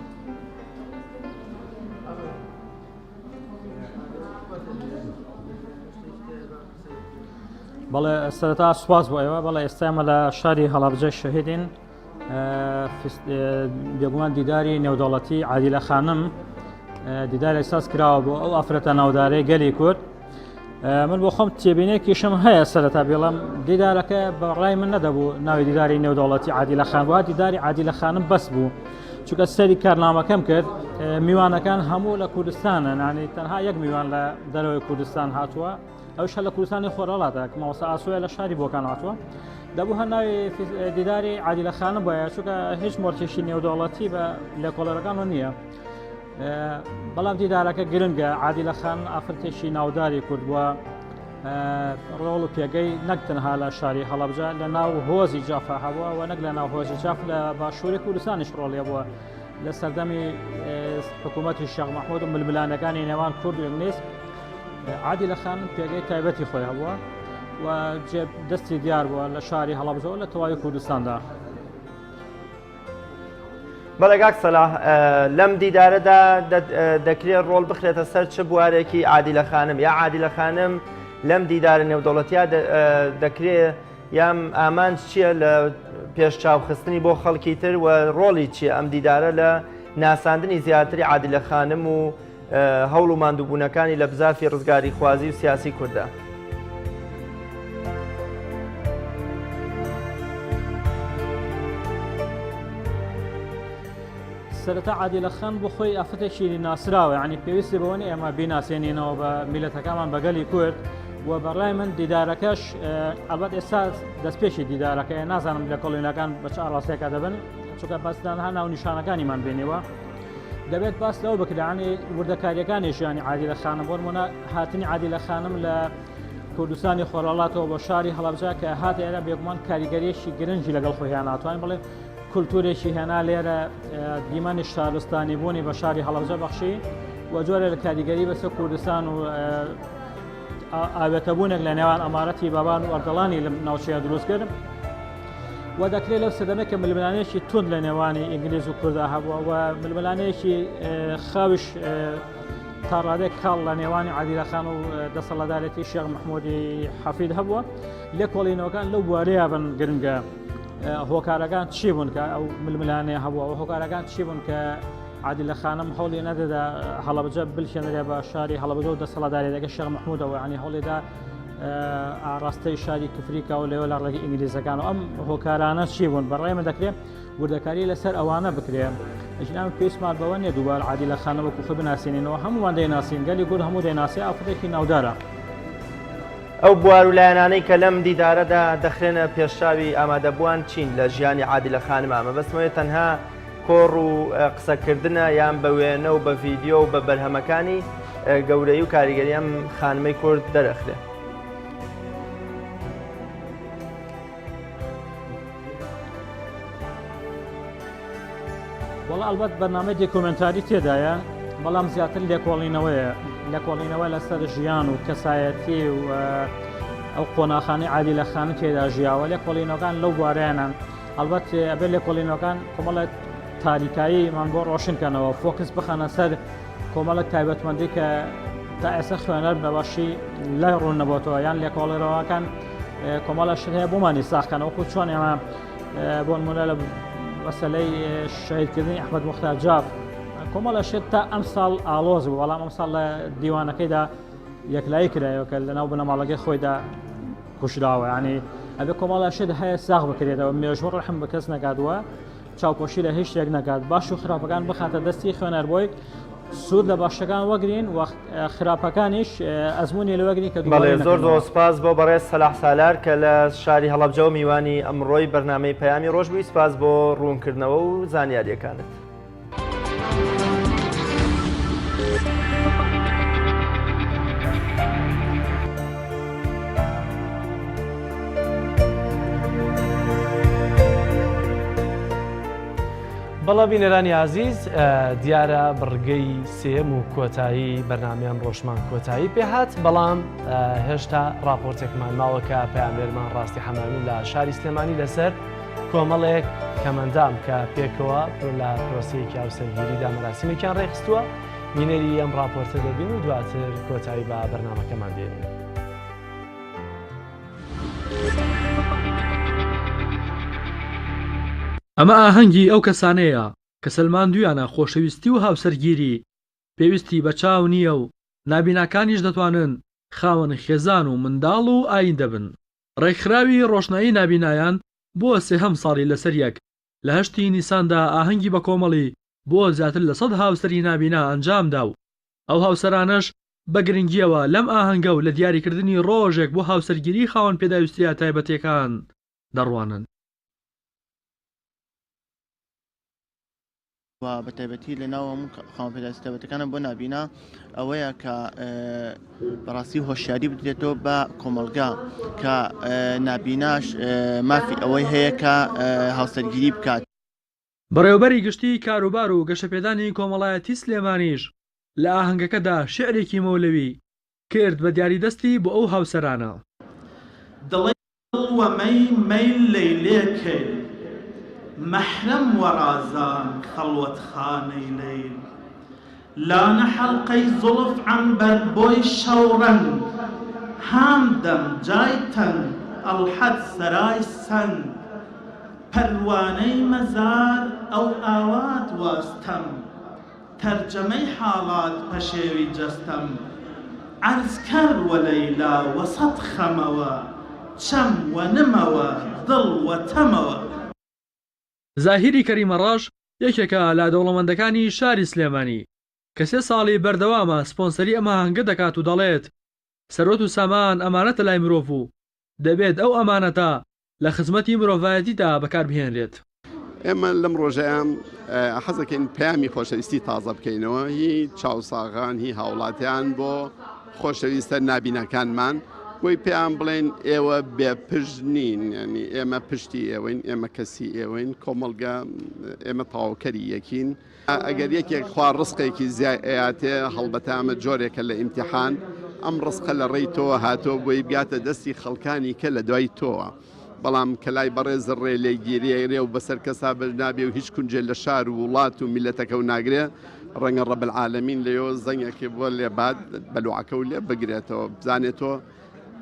بەڵێ سەرەتا سوپاس بۆ ئێوە بەڵێ ئێستامە لە شاری هەڵابجە شەهیدین بێگومان دیداری نێودەوڵەتی عادیلە خانم دیدار ئەحساس کراوە بۆ ئەو ئافرەتە ناودارەی گەلی کورد من بۆ خۆم تێبینێکیشم هەیە سەرەتا بێڵم دیدارەکە بەڕای من نەدەبوو ناوی دیداری نێودەوڵەتی عادیلە خان وە دیداری عادیلە خانم بەس بوو چونکە سەری کارنامەکەم کرد میوانەکان هەموو لە کوردستانە نانی تەنها یەک میوان لە دەرەوەی کوردستان هاتووە ئەوش لە کوردستانی خۆرەڵاتە ماوەسا ئاسوۆیە لە شاری بۆکان هاتووە دەبوو هەر ناوی دیداری عادیلە خانم بۆیە چونکە هیچ مۆرکێشی نێودەوڵەتی بە لێکۆڵەرەکانەوە نییە بەڵام دیدارەکە گرنگە عادیلە خان ئافرەتێکی ناوداری کورد بووە ڕۆڵ و پێگەی نەک تەنها لە شاری هەڵەبجە لە ناو هۆزی جافا هەبووە و نەک لە ناو هۆزی جاف لە باشووری کوردستانیش ڕۆڵێ بووە لە سەردەمی حکوومەتی شێخ مەحموود و ململانەکانی نێوان کورد و ئینگلیز عادیلە خان پێگەی تایبەتی خۆی هەبووە و دەستی دیار بووە لە شاری هەڵەبجەوە لە تەواوی کوردستاندا. بەڵێگاک سەلاح لەم دیدارەدا دەکرێت ڕۆڵ بخرێتە سەر چ بوارێکی عادیلە خانم یا عادیلە خانم لەم دیدارە نێودەوڵەتیە دەکرێت یام ئامان چییە لە پێشچاوخستنی بۆ خەڵکی تر و ڕۆڵی چییە ئەم دیدارە لە ناساندنی زیاتری عادیلە خانم و هەوڵ و ماندووبوونەکانی لە بزافی ڕزگاری خوازی و سیاسی کوردە؟ سەرەتا عادیلە خان بۆ خۆی ئافرەتێکی ناسراوە ینی پێویستی بەوەنی ئێمە بیناسیێنینەوە بە میلەتەکانمان بەگەلی کورد و بەڕای من دیدارەکەش ئەلبەت ئێستا دەستپێشی دیدارەکە نازانم لە کۆڵینەکان بە چ ئاڕاستێکە دەبن چونکە بەستانها ناو نیشانەکانیمان بینیوە دەبێت باس لەوە بکرانی وردەکاریەکانی ژیانی عادیلە خانم بۆ نمونە هاتنی عادیلە خانم لە کوردستانی خۆرەڵاتەوە بۆ شاری هەڵەبجە کە هاتە ئێرە بێگومان کاریگەریەکی گرنگی لەگەڵ خۆیان ناتوانین بڵێ کولتورێکی هێنا لێرە دیمانی شارستانی بوونی بە شاری هەڵەبجە بەخشی و جۆرە لە کاریگەری بەسەر کوردستان و ئاوێتەبوونێک لە نێوان ئەمارەتی بابان و ئەردەڵانی لە ناوچەیە دروست کرد و دەکرێت لەو سەدەمێک کە ململانەیەکی تند لە نێوانی ئینگلیز و کووردا هەبووە و ململانەیەکی خاوش تا ڕادێک کاڵ لە نێوانی عادیلە خان و دەسەڵاتدارێتی شێخ مەحموودی حەفید هەبووە لێ کۆڵینەوەکان لەو بوارەیە بن گرنگە هۆکارەکان چی بوون کە ئەو ململانەیە هەبووە و هۆکارەکان چی بوون کە عادیلە خانم هەوڵی نەدەدا هەڵەبجە بلکێنرێ بە شاری هەڵەبجە و دەسەڵاتدارێتەکە شێخ مەحموودەوە ینی هەوڵێدا ئاڕاستەی شاری کفریکا و لێوە لە ڕێگەی ئینگلیزەکان و ئەم هۆکارانە چی بوون بەڕێ من دەکرێت وردەکاری لەسەر ئەوانە بکرێ ژنام پێشمان بەوە نیە دووبار عادیلە خانم وەکو خۆی بناسیێنینەوە هەمووان دەیناسین گەلی گورد هەموو دەیناسی ئافرەتێکی ناودارە. ئەو بوار و لایەنانەی کە لەم دیدارەدا دەخرێنە پێشچاوی ئامادەبووان چین لە ژیانی عادیلە خانم ئامە بەسمەوەی تەنها کۆڕ و قسەکردنە یان بە وێنە و بە ڤیددیۆ و بە بەرهەمەکانی گەورەی و کاریگەری ئەم خانمەی کورد دەرەخرێ. وەڵا ئەلبەت بەرنامەی دۆکومنتاری تێدایە بەڵام زیاتر لێکۆڵینەوە لەسەر ژیان و کەسایەتی و ئەو قۆناخانەی عادیلە خان تێدا ژیاوە لێکۆڵینەوەکان لەو بوارەیانن ئەلبەت ئەبێت لێکۆڵینەوەکان کۆمەڵێت تاریکاییمان بۆ ڕۆشنکەنەوە فۆکس بخەنە سەر کۆمەڵک تایبەتمەندی کە تا ئێستا خوێنەر بەباشی لای ڕوون نەبووەوە یان لێکۆڵێرەوەکان کۆمەڵە شت هەیە بۆمانی ساختکەنەوە وەکو چۆن ئێمە بۆ نمونە لە مەسەلەی شەهیدکردنی ئەحمەد موختار جاف کۆمەڵە شت تا ئەم ساڵ ئالۆز بوو بەڵام ئەم ساڵ لە دیوانەکەیدا یەکلایی کرایەوە کە لەناو بنەماڵەکەی خۆیدا کوشراوە ینی ئەبێ کۆمەڵە شت هەیە ساغ بکرێتەوە مێژوور ڕەحم بە کەس نەکاتوە چاوپۆشی لە هیچ شتێک نەکات باش و خراپەکان بخاتە دەستی خوێنەربۆی سوود لە باشەکان وەگرین و خراپەکانیش ئەزمموی لەوەگرین کە بەڵێ زۆر سپاس بۆ بەڕێز سەلاح سالار کە لە شاری هەڵەبجە و میوانی ئەمڕۆی بەرنامەی پەیامی ڕۆژ بووی سپاس بۆ ڕوونکردنەوە و زانیاریەکانت. بەڵە بینەرانی عزیز دیارە بڕگەی سێم و کۆتایی بەرنامیان ڕۆژمان کۆتایی پێهات بەڵام هێشتا راپۆرتێکمان ماوەکە پەیامێرمان ڕاستی حەمامی لە شاری سلێمانی لەسەر کۆمەڵێک کەمەندام کە پێکەوە لە پرۆسەیەکی هاوسەرگیریدا مەراسیمێکیان ڕێخستووە بینەری ئەم راپۆرتە دەبین و دواتر کۆتایی بە بەرنامەکەمان دێنین. ئەمە ئاهەنگی ئەو کەسانەیە کە سەلماندویانە خۆشەویستی و هاوسەرگیری پێویستی بە چاو نییە و نابیناکانیش دەتوانن خاوەن خێزان و منداڵ و ئاین دەبن. ڕێکخراوی ڕۆشنایی نابینایان بۆ سێهەم ساڵی لەسەر یەک لە 8 نیساندا ئاهەنگی بە کۆمەڵی بۆ زیاتر لە 100 هاوسەری نابینا ئەنجامدا و ئەو هاوسەرانەش بە گرنگیەوە لەم ئاهەنگە و لە دیاریکردنی ڕۆژێک بۆ هاوسەرگیری خاوەن پێداویستیە تایبەتیەکان دەڕوانن. و بە تایبەتی لە ناو هەموو خاوەن پێداویستیەکانە بۆ نابینا ئەوەیە کە بەڕاستی هۆشیاری بدرێتەوە بە کۆمەڵگا کە نابیناش مافی ئەوەی هەیە کە هاوسەرگیری بکات. بەڕێوەبەری گشتی کاروبار و گەشەپێدانی کۆمەڵایەتی سلێمانیش لە ئاهەنگەکەدا شعرێکی مەولەوی کرد بە دیاریدەستی بۆ ئەو هاوسەرانە. دڵی وەمەی مەیل لەیلێکێ محرم وەڕازان خەڵوەتخانەی لەیل لانە حەڵقەی زوڵف عنبەر بۆی شەوڕەنگ هامدەم جای تەنگ ئەڵحەد سەرای سەنگ پەروانەی مەزار ئەو ئاوات واستەم تەرجەمەی حاڵات پەشێوی جەستەم عەرزکەر وە لەیلا وەسەد خەمەوە چەم وەنمەوە دڵ وەتەمەوە. زاهیری کەریمەڕاش یەکێکە لە دەوڵەمەندەکانی شاری سلێمانی کە 3 ساڵی بەردەوامە سپۆنسەری ئەمە هەنگە دەکات و دەڵێت سەرۆت و سامان ئەمانەتە لای مرۆڤ و دەبێت ئەو ئەمانەتە لە خزمەتی مرۆڤایەتیدا بەکاربهێنرێت. ئێمە لەم ڕۆژەیان حەزەکەین پەیامی خۆشەویستی تازە بکەینەوە هی چاوساغان هی هاوڵاتیان بۆ خۆشەویستە نابینەکانمان بۆی پێیان بڵێن ئێوە بێپشت نین ینی ئێمە پشتی ئێوەین ئێمە کەسی ئێوەین کۆمەڵگە ئێمە تاواوکەری یەکین ئەگەر یەکێک خوا ڕزقێکی زیاتێ هەڵبەتە ئەمە جۆرێکە لە ئیمتیحان ئەم ڕزقە لە ڕێی تۆوە هاتۆ بۆی بگاتە دەستی خەڵکانی کە لە دوای تۆوە بەڵام کەلای بەڕێز ڕێ لێگیریێ و بەسەر کەسا بەنابێ و هیچ کونجێ لە شار و وڵات و میلەتەکە و ناگرێ ڕەنگە ڕەب العالەمین لێەوە زەنگێکی بۆ لێبات بەلوعەکە و لێ بگرێتەوە بزانێتەوە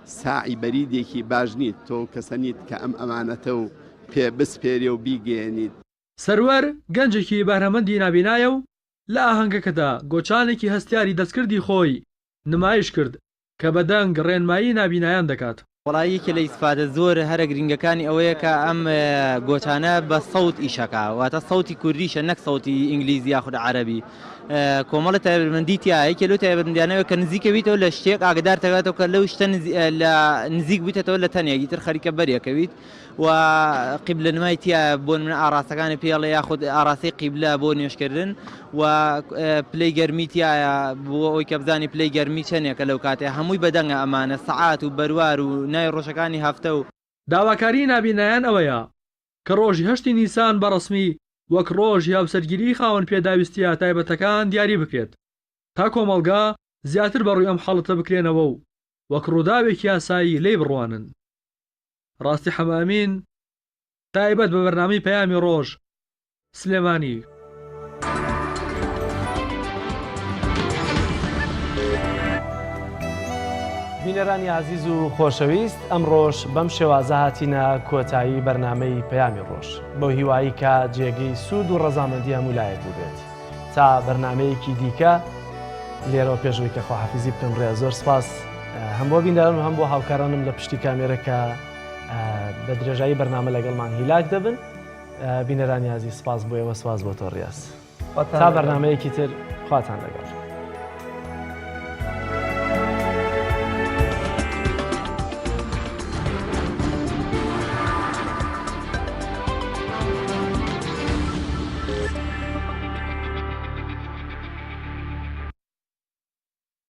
ساعی بەریدێکی باش نیت تۆ کەسە نیت کە ئەم ئەمانەتە و پێ بسپێرێ و بیگەێنیت. سەروەر گەنجێکی بەرهەمەندی نابینایە و لە ئاهەنگەکەدا گۆچانێکی هەستیاری دەستکردی خۆی نمایش کرد کە بەدەنگ ڕێنمایی نابینایان دەکات. وڵایەکی لە ئیسفادە زۆر هەرە گرنگەکانی ئەوەیە کە ئەم گۆچانە بە سەوت ئیشەکە واتە سەوتی کوردیشە نەک سەوتی ئینگلیزی یاخود عەرەبی کۆمەڵە تایبەتمەندی تایەکە لەو تایبەتمەندیانەوە کە نزیکەویتەوە لە شتێک ئاگدار تەکاتەوە کە لەو شتە لە نزیک بیتەوە لە تەنێکی تر خەریکە بەریەکەویت و قیبلە نمای تایە بۆ من ئاراستەکانی پێڵێ یاخود ئاراسی قیبلە بۆ نوێشکردن و پلەی گەرمی تایە بۆ ئەوی کە بزانی پلەی گەرمی چەندێکە لەو کاتێ هەمووی بەدەنگە ئەمانە سەعات و بەروار و نای ڕۆژەکانی هەفتە و داواکاری نابینایان ئەوەیە کە ڕۆژی 8 نیسان بەڕسمی وەک ڕۆژی هاوسەرگیری خاوەن پێداویستیە تایبەتەکان دیاری بکرێت تا کۆمەڵگا زیاتر بەڕووی ئەم حاڵەتە بکرێنەوە و وەک ڕووداوێکی یاسایی لێی بڕوانن. ڕاستی حەمامین تایبەت بە بەرنامەی پەیامی ڕۆژ سلێمانی. بینەرانی عزیز و خۆشەویست ئەم ڕۆژ بەم شێوازە هاتینە کۆتایی بەرنامەی پەیامی ڕۆژ بۆ هیوایی کە جێگەی سوود و ڕەزامەندی هەموو لایەک بێت تا بەرنمەیەکی دیکە لێرەوە پێشەوەی کە خواحافیزی بکەم ڕێ زۆر سپاس هەم بۆ بینەران و هەم بۆ هاوکارانم لە پشتی کامێرەکە بە درێژایی بەرنامە لەگەڵمان هیلاک دەبن. بینەرانی عزیز سپاس بۆ ئێوە سپاس بۆ تۆ ڕیاس تا بەرنمەیەکی تر خواتان لەگەڵ.